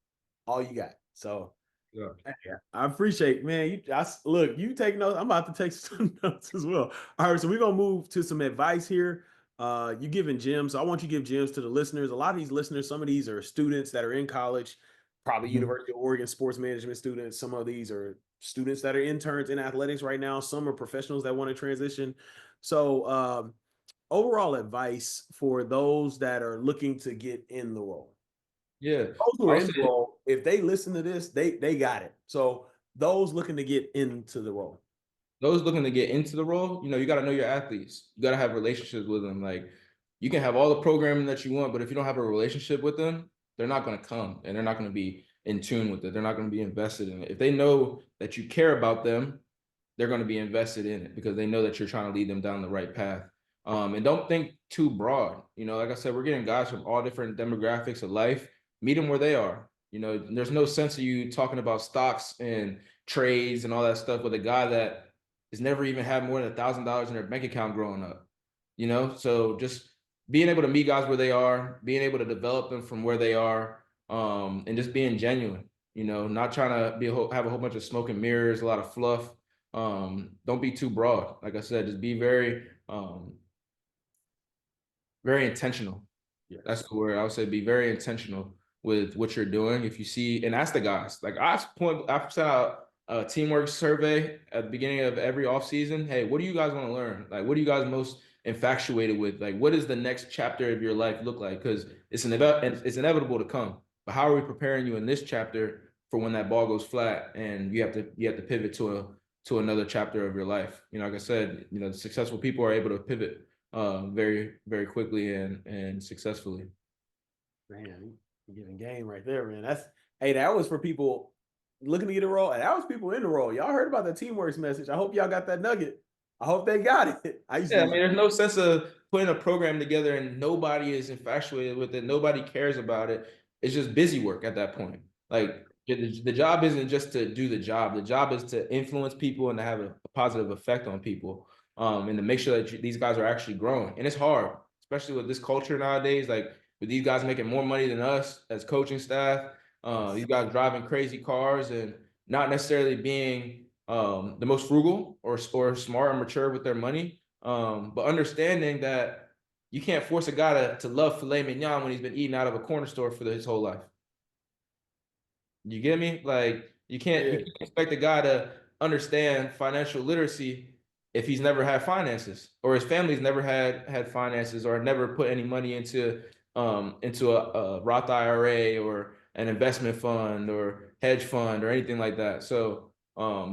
all you got. So Yeah. yeah, I appreciate, man. Look, you take notes. I'm about to take some notes as well. All right, so we're gonna move to some advice here. You giving gems. So I want you to give gems to the listeners. A lot of these listeners, some of these are students that are in college, probably Mhm. University of Oregon sports management students. Some of these are students that are interns in athletics right now. Some are professionals that want to transition. So overall advice for those that are looking to get in the role. Yeah. Those who are I'll in say the role, if they listen to this, they got it. So those looking to get into the role. those looking to get into the role, you got to know your athletes. You got to have relationships with them. Like you can have all the programming that you want, but if you don't have a relationship with them, they're not going to come and they're not going to be in tune with it. They're not going to be invested in it. If they know that you care about them, they're going to be invested in it because they know that you're trying to lead them down the right path. And don't think too broad. Like I said, we're getting guys from all different demographics of life. Meet them where they are. There's no sense of you talking about stocks and trades and all that stuff with a guy that has never even had more than $1,000 in their bank account growing up. So just being able to meet guys where they are, being able to develop them from where they are, and just being genuine. Not trying to have a whole bunch of smoke and mirrors, a lot of fluff. Don't be too broad. Like I said, just be very intentional. That's Yes. the word I would say. Be very intentional with what you're doing. If you see, and ask the guys. Like I sent out a teamwork survey at the beginning of every off season. Hey, what do you guys want to learn? Like, what are you guys most infatuated with? Like, what does the next chapter of your life look like? Because it's inevitable to come. But how are we preparing you in this chapter for when that ball goes flat and you have to pivot to another chapter of your life? Like I said, successful people are able to pivot very, very quickly and successfully. Man, you giving game right there, man. That was for people looking to get a role. And that was people in the role. Y'all heard about the teamwork message. I hope y'all got that nugget. I hope they got it. I used to Yeah, I use mean, there's no sense of putting a program together and nobody is infatuated with it. Nobody cares about it. It's just busy work at that point. Like the job isn't just to do the job. The job is to influence people and to have a positive effect on people. And to make sure that these guys are actually growing. And it's hard, especially with this culture nowadays. Like with these guys making more money than us as coaching staff. These guys driving crazy cars and not necessarily being the most frugal or smart and mature with their money. But understanding that you can't force a guy to love filet mignon when he's been eating out of a corner store for his whole life. You get me? Like you yeah. can't expect a guy to understand financial literacy if he's never had finances or his family's never had finances or never put any money into a Roth IRA or an investment fund or hedge fund or anything like that. So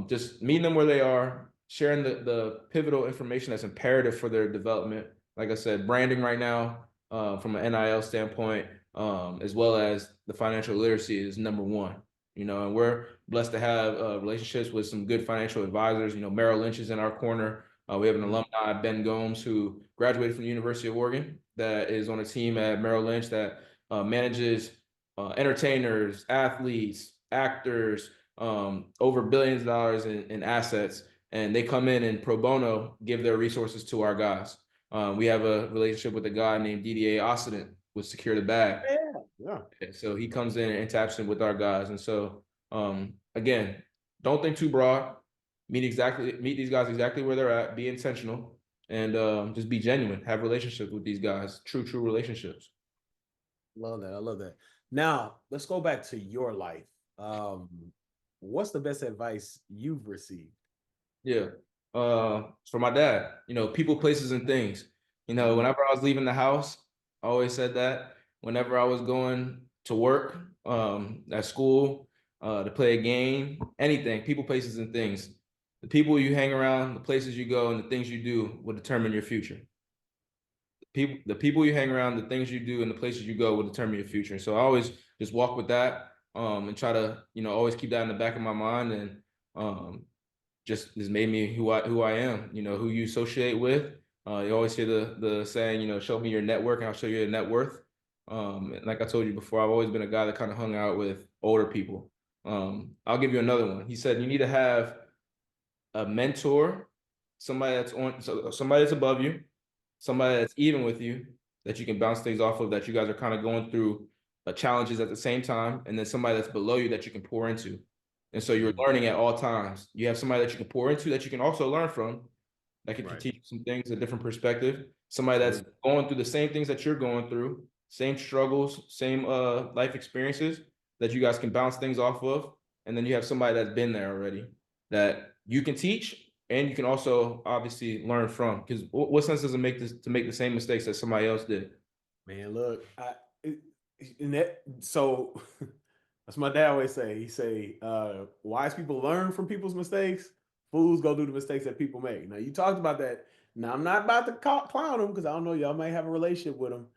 just meeting them where they are, sharing the pivotal information that's imperative for their development. Like I said, branding right now from an NIL standpoint, as well as the financial literacy is number one. And we're blessed to have relationships with some good financial advisors. Merrill Lynch is in our corner. We have an alumni, Ben Gomes, who graduated from the University of Oregon, that is on a team at Merrill Lynch that manages entertainers, athletes, actors, over billions of dollars in assets. And they come in and pro bono give their resources to our guys. We have a relationship with a guy named DDA Occident with Secure the Bag. Yeah. Yeah. So he comes in and taps in with our guys. And so again, don't think too broad. Meet these guys exactly where they're at. Be intentional and just be genuine. Have relationships with these guys. True relationships. Love that. I love that. Now let's go back to your life. Um, what's the best advice you've received? Yeah. For my dad, people, places, and things. Mhm. Whenever I was leaving the house, I always said that. Whenever I was going to work, at school, to play a game, anything, people, places, and things. The people you hang around, the places you go, and the things you do will determine your future. The people you hang around, the things you do, and the places you go will determine your future. So I always just walk with that, and try to, always keep that in the back of my mind, and um, just has made me who I am. Who you associate with. You always hear the saying, show me your network and I'll show you your net worth. And like I told you before, I've always been a guy that kind of hung out with older people. I'll give you another one. He said you need to have a mentor, somebody that's above you, somebody that's even with you, that you can bounce things off of, that you guys are kind of going through challenges at the same time, and then somebody that's below you that you can pour into. And so you're Mhm. learning at all times. You have somebody that you can pour into that you can also learn from, that can Right. teach you some things, a different perspective. Somebody that's Mhm. going through the same things that you're going through, same struggles, same life experiences that you guys can bounce things off of. And then you have somebody that's been there already that you can teach and you can also obviously learn from. Because what sense does it make to make the same mistakes that somebody else did? Man, look, and that, so that's my dad always say. He say, wise people learn from people's mistakes. Fools go do the mistakes that people make. Now you talked about that. Now I'm not about to clown him because I don't know y'all may have a relationship with him,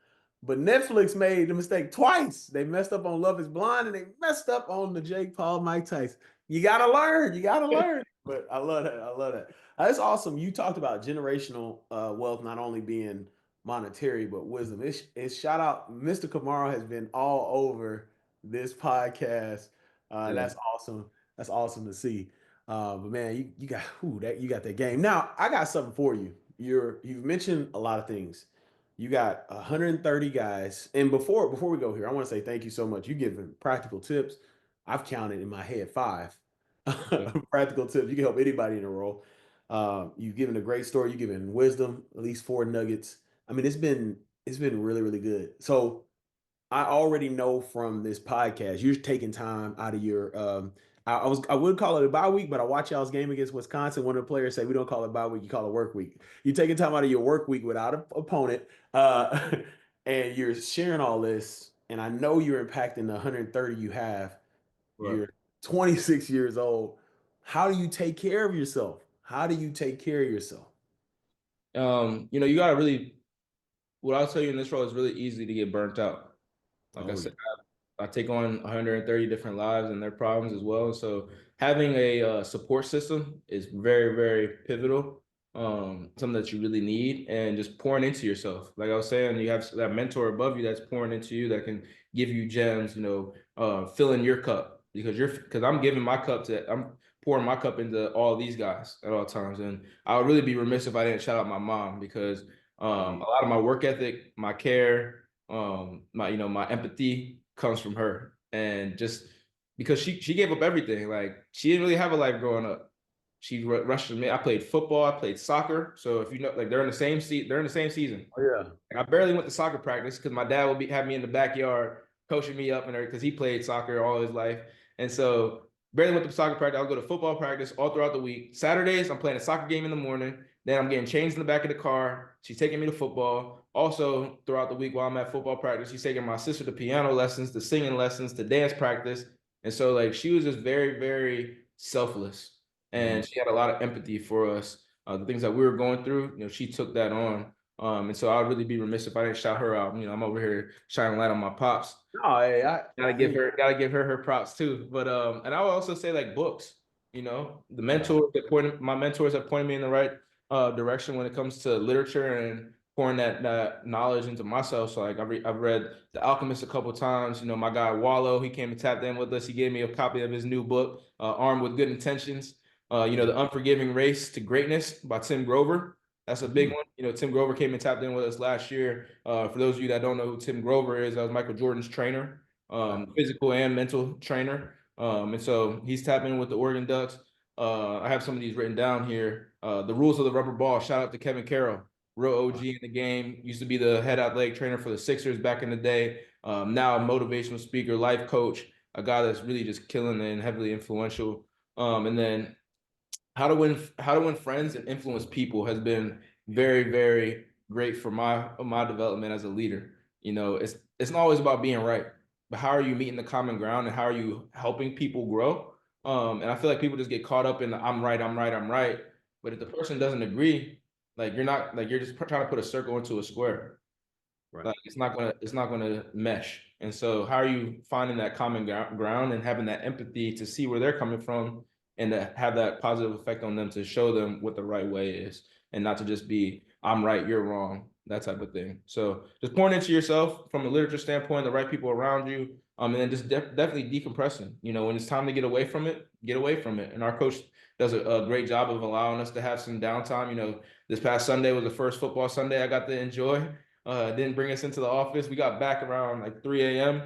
but Netflix made the mistake twice. They messed up on Love Is Blind and they messed up on the Jake Paul Mike Tyson. You gotta learn. You gotta learn. But I love that. I love that. That's awesome. You talked about generational wealth not only being monetary, but wisdom. It's shout out. Mr. Kamara has been all over this podcast. Yeah. That's awesome. That's awesome to see. But man, you got that you got that game. Now I got something for you. You've mentioned a lot of things. You got 130 guys. And before we go here, I want to say thank you so much. You giving practical tips. I've counted in my head 5 Yeah. practical tips. You can help anybody in a role. You've given a great story. You've given wisdom, at least 4 nuggets. I mean, it's been really, really good. So I already know from this podcast, you're taking time out of your I would call it a bye week, but I watch y'all's game against Wisconsin. One of the players say we don't call it bye week, you call it work week. You're taking time out of your work week without an opponent, and you're sharing all this. And I know you're impacting the 130 you have. Right. You're 26 years old. How do you take care of yourself? How do you take care of yourself? You gotta really, what I'll tell you in this role is really easy to get burnt out. Like I Oh, said, I take on 130 different lives and their problems as well. So having a support system is very, very pivotal. Something that you really need, and just pouring into yourself. Like I was saying, you have that mentor above you that's pouring into you that can give you gems. Filling your cup because I'm pouring my cup into all these guys at all times, and I would really be remiss if I didn't shout out my mom because a lot of my work ethic, my care, my empathy comes from her, and just because she gave up everything. Like, she didn't really have a life growing up. She rushed me. I played football, I played soccer. So if you know, like, they're in the same season. oh yeah. Like, I barely went to soccer practice because my dad would have me in the backyard coaching me up and everything because he played soccer all his life. And so barely went to soccer practice. I'll go to football practice all throughout the week. Saturdays, I'm playing a soccer game in the morning. Then I'm getting changed in the back of the car. She's taking me to football. Also, throughout the week while I'm at football practice, she's taking my sister to piano lessons, to singing lessons, to dance practice. And so, like, she was just very, very selfless. Mhm. And she had a lot of empathy for us. The things that we were going through, she took that on. And so I'd really be remiss if I didn't shout her out. I'm over here shining light on my pops. No, hey, Gotta I give hear you. her props too. But and I would also say, like, books. The Yeah. my mentors have pointed me in the right direction when it comes to literature and pouring that knowledge into myself. So, like, I've read The Alchemist a couple times. My guy Wallow, he came and tapped in with us. He gave me a copy of his new book, Armed with Good Intentions. The Unforgiving Race to Greatness by Tim Grover. That's a big Mhm. one. Tim Grover came and tapped in with us last year. For those of you that don't know who Tim Grover is, that was Michael Jordan's trainer, Right. physical and mental trainer. And so he's tapping in with the Oregon Ducks. I have some of these written down here. The Rules of the Rubber Ball. Shout out to Kevin Carroll, real OG in the game. Used to be the head athletic trainer for the Sixers back in the day. Now a motivational speaker, life coach, a guy that's really just killing and heavily influential. And then how to win friends and influence people has been very, very great for my development as a leader. It's not always about being right, but how are you meeting the common ground and how are you helping people grow? And I feel like people just get caught up in the I'm right, I'm right, I'm right. But if the person doesn't agree, like, you're just trying to put a circle into a square. Right. Like, it's not gonna mesh. And so how are you finding that common ground and having that empathy to see where they're coming from and to have that positive effect on them, to show them what the right way is, and not to just be I'm right, you're wrong. that type of thing. So just pouring into yourself from a literature standpoint, the right people around you, and then just definitely decompressing. You know, when it's time to get away from it, get away from it. And our coach does a great job of allowing us to have some downtime. You know, this past Sunday was the first football Sunday I got to enjoy. Didn't bring us into the office. We got back around like 3 a.m.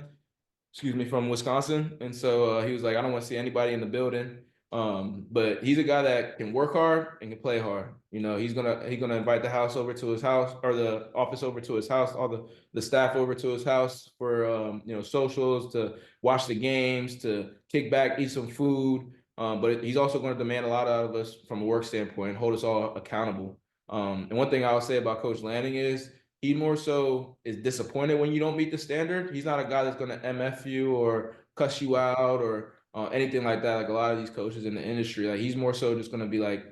Excuse me, from Wisconsin, and so he was like, I don't want to see anybody in the building. But he's a guy that can work hard and can play hard. You know, he's gonna invite the house over to his house, or the office over to his house, all the staff over to his house for socials, to watch the games, to kick back, eat some food. But he's also going to demand a lot out of us from a work standpoint, hold us all accountable. And one thing I would say about Coach Lanning is he more so is disappointed when you don't meet the standard. He's not a guy that's going to MF you or cuss you out or anything like that. Like a lot of these coaches in the industry, like he's more so just going to be like,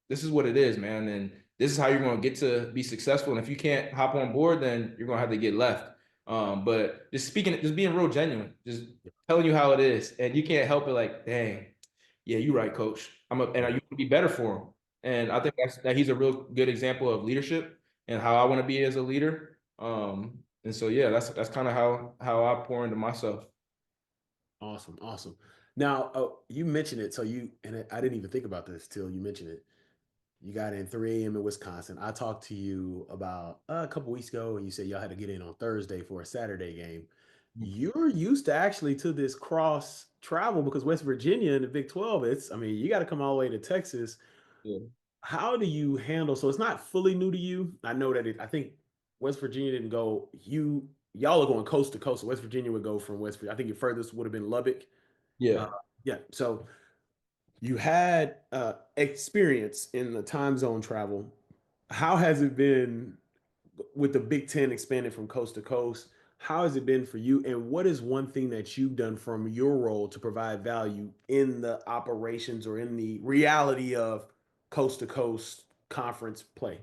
this is what it is, man. And this is how you're going to get to be successful. And if you can't hop on board, then you're going to have to get left. But just being real genuine, just telling you how it is. And you can't help it like, dang, yeah, you're right, coach. And I used to be better for him. And I think that he's a real good example of leadership and how I want to be as a leader. And so yeah, that's kind of how I pour into myself. Awesome, awesome. Now, you mentioned it, so I didn't even think about this till you mentioned it. You got in 3 a.m. in Wisconsin. I talked to you about a couple weeks ago, and you said y'all had to get in on Thursday for a Saturday game. You're used to actually to this cross travel because West Virginia in the Big 12, I mean, you got to come all the way to Texas. Yeah. How do you handle? So it's not fully new to you. I know that I think West Virginia didn't go. Y'all are going coast to coast. So West Virginia would go from West Virginia. I think your furthest would have been Lubbock. Uh, Yeah. yeah. So you had experience in the time zone travel. How has it been with the Big Ten expanding from coast to coast? How has it been for you? And what is one thing that you've done from your role to provide value in the operations or in the reality of coast to coast conference play?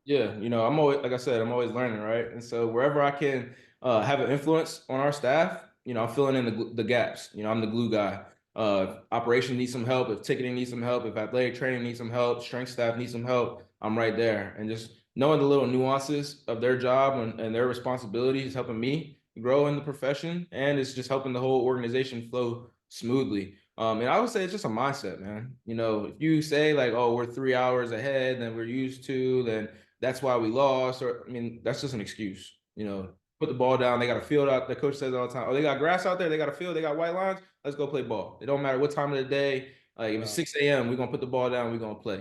Yeah, I'm always, like I said, I'm always learning, right? And so wherever I can have an influence on our staff, I'm filling in the gaps. I'm the glue guy. If operation needs some help, if ticketing needs some help, if athletic training needs some help, strength staff needs some help, I'm right there. And just knowing the little nuances of their job and their responsibilities is helping me grow in the profession, and it's just helping the whole organization flow smoothly. And I would say it's just a mindset, man. If you say like, "Oh, we're 3 hours ahead than we're used to," then that's why we lost. Or I mean, that's just an excuse. Put the ball down. They got a field out. The coach says all the time, "Oh, they got grass out there. They got a field. They got white lines. Let's go play ball." It don't matter what time of the day. Like if it's 6 a.m., we're gonna put the ball down. We're gonna play.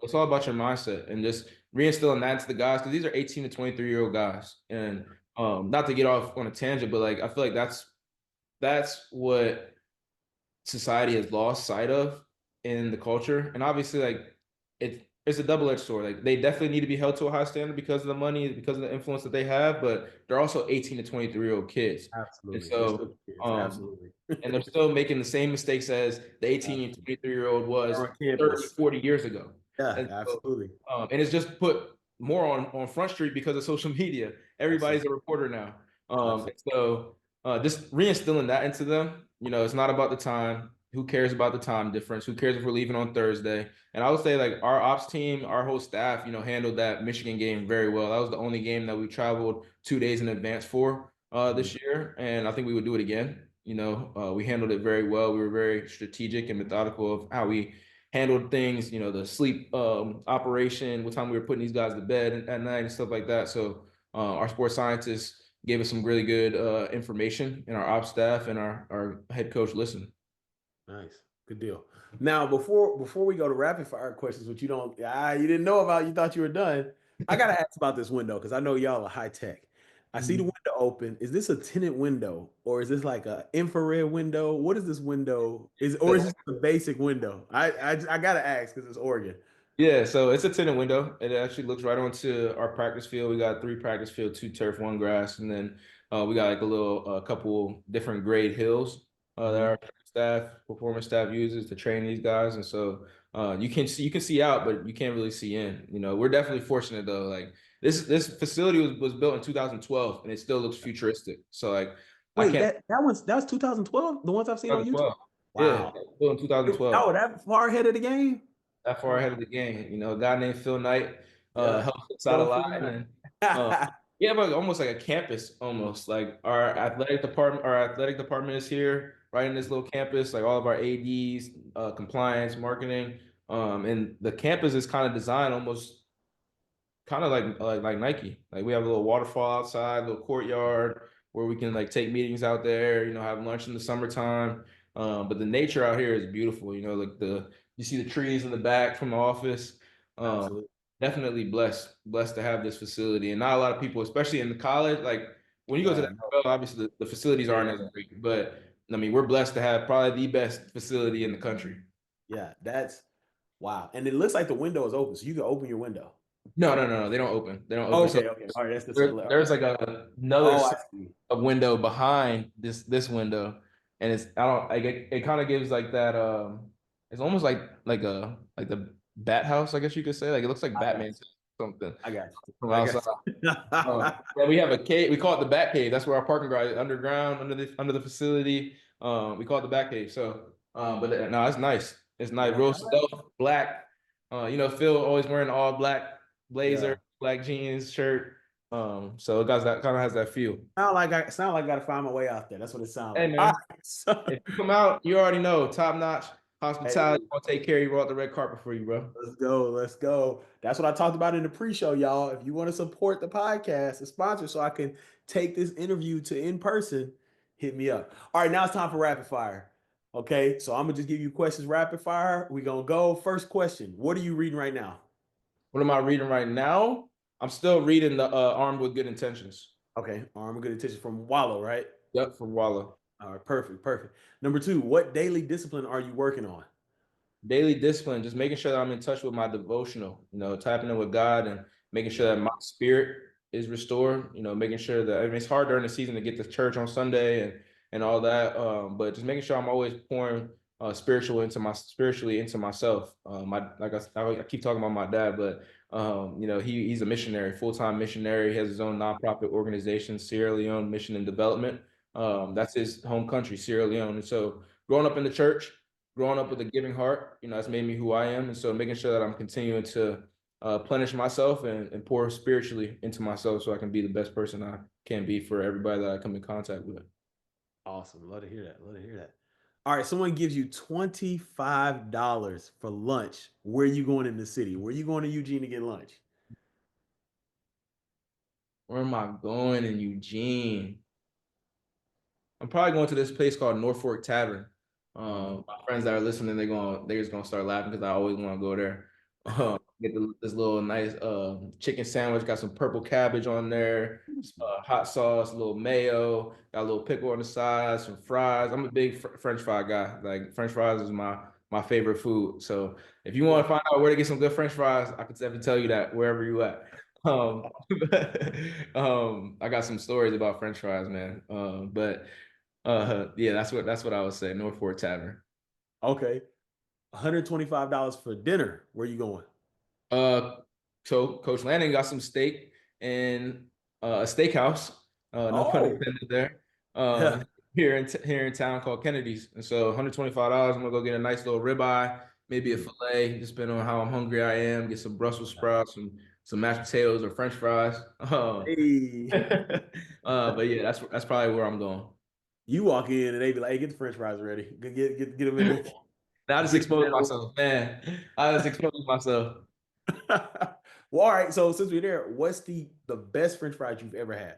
It's all about your mindset and just reinstilling that into the guys, because these are 18 to 23-year-old guys. And not to get off on a tangent, but like I feel like that's what society has lost sight of in the culture. And obviously, like it's a double-edged sword. Like they definitely need to be held to a high standard because of the money, because of the influence that they have, but they're also 18 to 23-year-old kids. And Absolutely. They're so still kids. Absolutely. and they're still making the same mistakes as the 18 and Absolutely. 23-year-old They're was on 30, campus. 40 years ago. Yeah, And so absolutely. and it's just put more on Front Street because of social media. Everybody's Absolutely. a reporter now. Absolutely. So just reinstilling that into them. It's not about the time. Who cares about the time difference? Who cares if we're leaving on Thursday? And I would say like our ops team, our whole staff, handled that Michigan game very well. That was the only game that we traveled 2 days in advance for Mhm. this year, and I think we would do it again. We handled it very well. We were very strategic and methodical of how we handled things, the sleep operation, what time we were putting these guys to bed at night and stuff like that. So our sports scientists gave us some really good information, and our ops staff and our head coach listened. Nice. Good deal. Now, before we go to rapid fire questions, which you didn't know about, you thought you were done. I gotta ask about this window because I know y'all are high tech. I see the Mhm. window open. Is this a tinted window or is this like a infrared window? What is this window? Is this a basic window? I gotta ask because it's Oregon. Yeah, so it's a tinted window. It actually looks right onto our practice field. We got 3 practice field, 2 turf, 1 grass, and then we got like a couple different grade hills that Mhm. our staff, performance staff uses to train these guys. And so you can see out, but you can't really see in. We're definitely fortunate though. Like this facility was built in 2012, and it still looks futuristic. So like I Wait, can't that was 2012. The ones I've seen on YouTube. 2012. Yeah, Wow. built in 2012. Oh, that far ahead of the game. That far Wow. ahead of the game. A guy named Phil Knight Yeah. helped us out a Go lot, Phil Knight. We have like almost like a campus almost. Like our athletic department is here, right in this little campus, like all of our ADs, compliance, marketing. And the campus is kind of designed almost kind of like Nike. Like we have a little waterfall outside, a little courtyard where we can like take meetings out there, have lunch in the summertime. But the nature out here is beautiful, like you see the trees in the back from the office. Um, Absolutely. Definitely blessed to have this facility. And not a lot of people, especially in the college, like when you go to the Yeah, no, NFL, obviously the facilities aren't as yeah, great, but I mean, we're blessed to have probably the best facility in the country. yeah. That's wow. And it looks like the window is open, so you can open your window. No, no, no, no. They don't open. They don't open. So Okay, okay. All right, that's there, the there's like another oh, I set see. of window behind this window, and it's I don't like it kind of gives like that it's almost like the bat house, I guess you could say. Like it looks like I got Batman something I got from I outside. got you. Then we have a cave. We call it the Bat Cave. That's where our parking garage is underground under the facility. We call it the Bat Cave. So, but no, it's nice. It's nice. Yeah, Real stealth, black. Phil always wearing all black yeah. blazer, black jeans, shirt. So it got that kind of has that feel. Sound like I gotta find my way out there. That's what it sounds Hey like. All man, right. So, if you come out, you already know top notch hey, hospitality. I'll take care of you. Roll out the red carpet for you, bro. let's go. Let's go. That's what I talked about in the pre-show, y'all. If you want to support the podcast, the sponsor, so I can take this interview to in person, hit me up. All right, now it's time for rapid fire. Okay, so I'm gonna just give you questions rapid fire. We're gonna go. First question. What are you reading right now? What am I reading right now? I'm still reading the Armed with Good Intentions. Okay, I'm good attention from Wallow, right? Yep, from Walla. All right, perfect, perfect. Number two, what daily discipline are you working on? Daily discipline, just making sure that I'm in touch with my devotional, tapping in with God and making sure that my spirit is restored, making sure that I mean, it's hard during the season to get to church on Sunday and all that. But just making sure I'm always pouring spiritually into myself. I keep talking about my dad, but he's a missionary, full-time missionary. He has his own nonprofit organization, Sierra Leone Mission and Development. That's his home country, Sierra Leone. And so growing up in the church, growing up with a giving heart, that's made me who I am. And so making sure that I'm continuing to plenish myself and pour spiritually into myself so I can be the best person I can be for everybody that I come in contact with. Awesome. Love to hear that. Love to hear that. All right, someone gives you $25 for lunch. Where are you going in the city? Where are you going to Eugene to get lunch? Where am I going in Eugene? I'm probably going to this place called Norfolk Tavern. My friends that are listening, they're just gonna start laughing because I always want to go there. Get this little nice chicken sandwich, got some purple cabbage on there, hot sauce, a little mayo, got a little pickle on the side, some fries. I'm a big French fry guy. Like French fries is my favorite food. So if you want to find out where to get some good French fries, I could definitely tell you that wherever you at. Um, I got some stories about French fries, man. But yeah, that's what I would say. North Tavern. Okay. $125 for dinner. Where are you going? Uh, so Coach Lanning got some steak in a steakhouse. No pun Oh, intended there. yeah. Here in town called Kennedy's, and so $125. I'm gonna go get a nice little ribeye, maybe a fillet, just depending on how hungry I am. Get some Brussels sprouts, some mashed potatoes or French fries. Hey. But yeah, that's probably where I'm going. You walk in and they be like, "Hey, get the French fries ready. Get them in the I just get them exposed in myself, man. I just exposed myself. there." Well, all right. So since we're there, what's the best French fries you've ever had?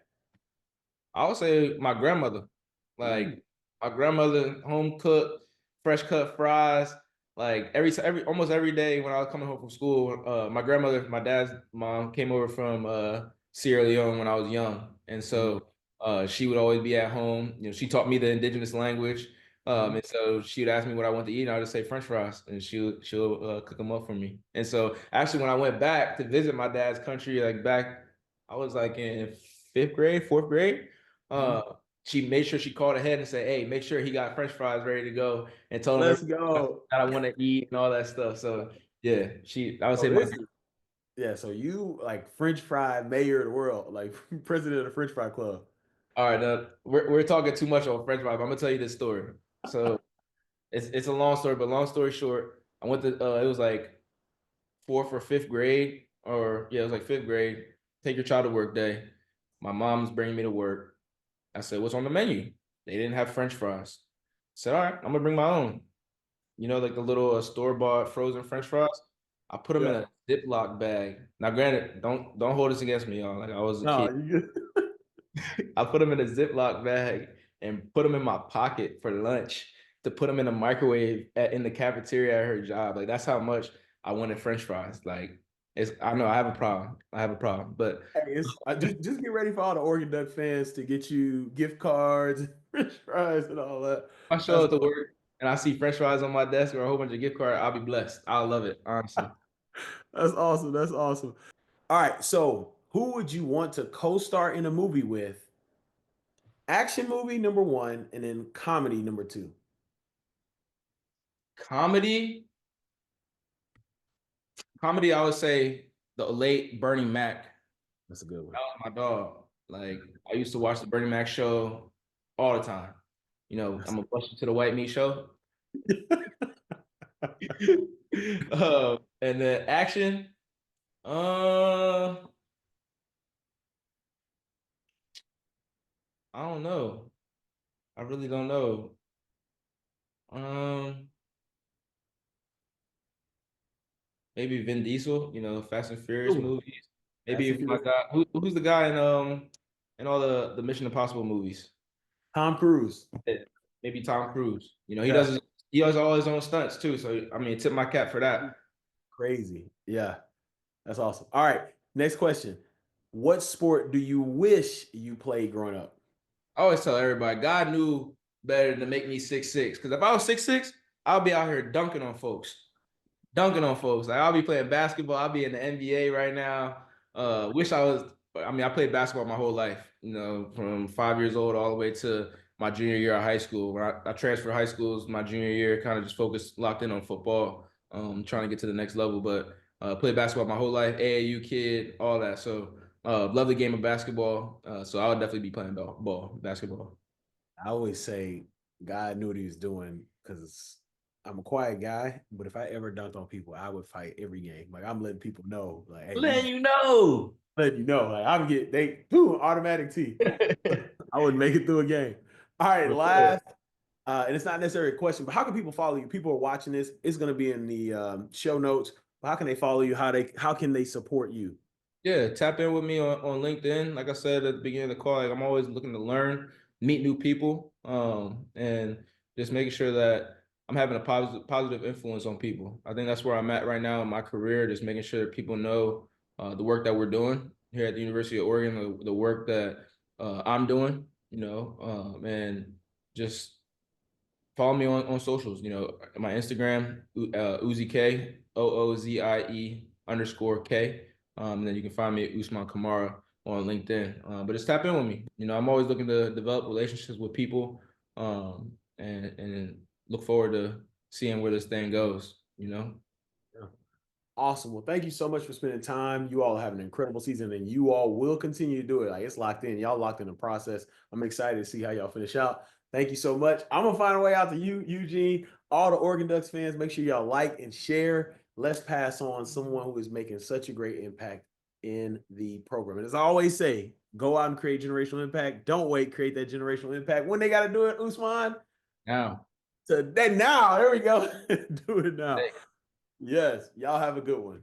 I would say my grandmother. Ooh, Like my grandmother, home cooked, fresh cut fries. Like every almost every day when I was coming home from school, my grandmother, my dad's mom, came over from Sierra Leone when I was young, and mm, so she would always be at home. She taught me the indigenous language, mm. and so she would ask me what I want to eat, and I would just say French fries, and she'll cook them up for me. And so actually, when I went back to visit my dad's country, like back, I was like in fifth grade, fourth grade. Mhm. Uh, she made sure she called ahead and said, "Hey, make sure he got French fries ready to go," and told him Let's everything go. that I want to eat and all that stuff. So yeah, I would So say my this is yeah. So you like French fry mayor of the world, like president of the French fry club. all right. We're talking too much on French fries. But I'm gonna tell you this story. So it's a long story, but long story short, I went to it was like fourth or fifth grade, or yeah, it was like fifth grade. take your child to work day. My mom's bringing me to work. I said, what's on the menu? They didn't have French fries. I said, all right, I'm gonna bring my own. You know, like the little store-bought frozen French fries. I put them in Yeah. a Ziploc bag. Now, granted, don't hold this against me, y'all. Like I was a No, kid. you good. I put them in a Ziploc bag and put them in my pocket for lunch to put them in the microwave in the cafeteria at her job. Like that's how much I wanted French fries. Like it's I know I have a problem. I have a problem, but Hey, just get ready for all the Oregon Duck fans to get you gift cards, French fries, and all that. if I show That's up to awesome. work and I see French fries on my desk or a whole bunch of gift cards, I'll be blessed. I'll love it, honestly. That's awesome. That's awesome. All right. So, who would you want to co-star in a movie with? Action movie number one, and then comedy number two. Comedy, comedy, I would say the late Bernie Mac. That's a good one. That was my dog. Like I used to watch the Bernie Mac show all the time. You know, I'm That's gonna bust you to the white meat show. And then action. Uh, I don't know. I really don't know. Um, maybe Vin Diesel. You know, Fast and good Furious one. movies. Maybe Fast and even my Furious. guy. Who's the guy in all the Mission Impossible movies? Tom Cruise. Yeah, maybe Tom Cruise. You know, Yeah. he does all his own stunts too. So I mean, tip my cap for that. Crazy. Yeah. That's awesome. All right. Next question. What sport do you wish you played growing up? I always tell everybody, God knew better than to make me 6'6". Because if I was 6'6", I'll be out here dunking on folks. Dunking on folks. Like I'll be playing basketball. I'll be in the NBA right now. Wish I was. I mean, I played basketball my whole life. You know, from 5 years old all the way to my junior year of high school. When I transferred high schools, my junior year, kind of just focused, locked in on football, trying to get to the next level. But played basketball my whole life. AAU kid, all that. So love the game of basketball. So I would definitely be playing basketball. I always say God knew what he was doing because I'm a quiet guy, but if I ever dunked on people, I would fight every game. Like I'm letting people know, like, hey, Letting you know. letting you know, like I'm get they boom, automatic T. I wouldn't make it through a game. All right, For sure. last, and it's not necessarily a question, but how can people follow you? People are watching this. It's going to be in the show notes. How can they follow you? How can they support you? Yeah, tap in with me on LinkedIn. Like I said at the beginning of the call, like I'm always looking to learn, meet new people, and just making sure that I'm having a positive influence on people. I think that's where I'm at right now in my career, just making sure that people know the work that we're doing here at the University of Oregon, the work that I'm doing, and just follow me on socials. You know, my Instagram, Uzi K, OOZIE_K. And then you can find me at Usman Kamara on LinkedIn. But just tap in with me. You know, I'm always looking to develop relationships with people, and look forward to seeing where this thing goes. You know. Yeah. Awesome. Well, thank you so much for spending time. You all have an incredible season, and you all will continue to do it. Like it's locked in. Y'all locked in the process. I'm excited to see how y'all finish out. Thank you so much. I'm gonna find a way out to you, Eugene. All the Oregon Ducks fans, make sure y'all like and share. Let's pass on someone who is making such a great impact in the program. And as I always say, go out and create generational impact. Don't wait, create that generational impact. When they got to do it, Usman. Now. So then now, there we go. Do it now. Yes. Y'all have a good one.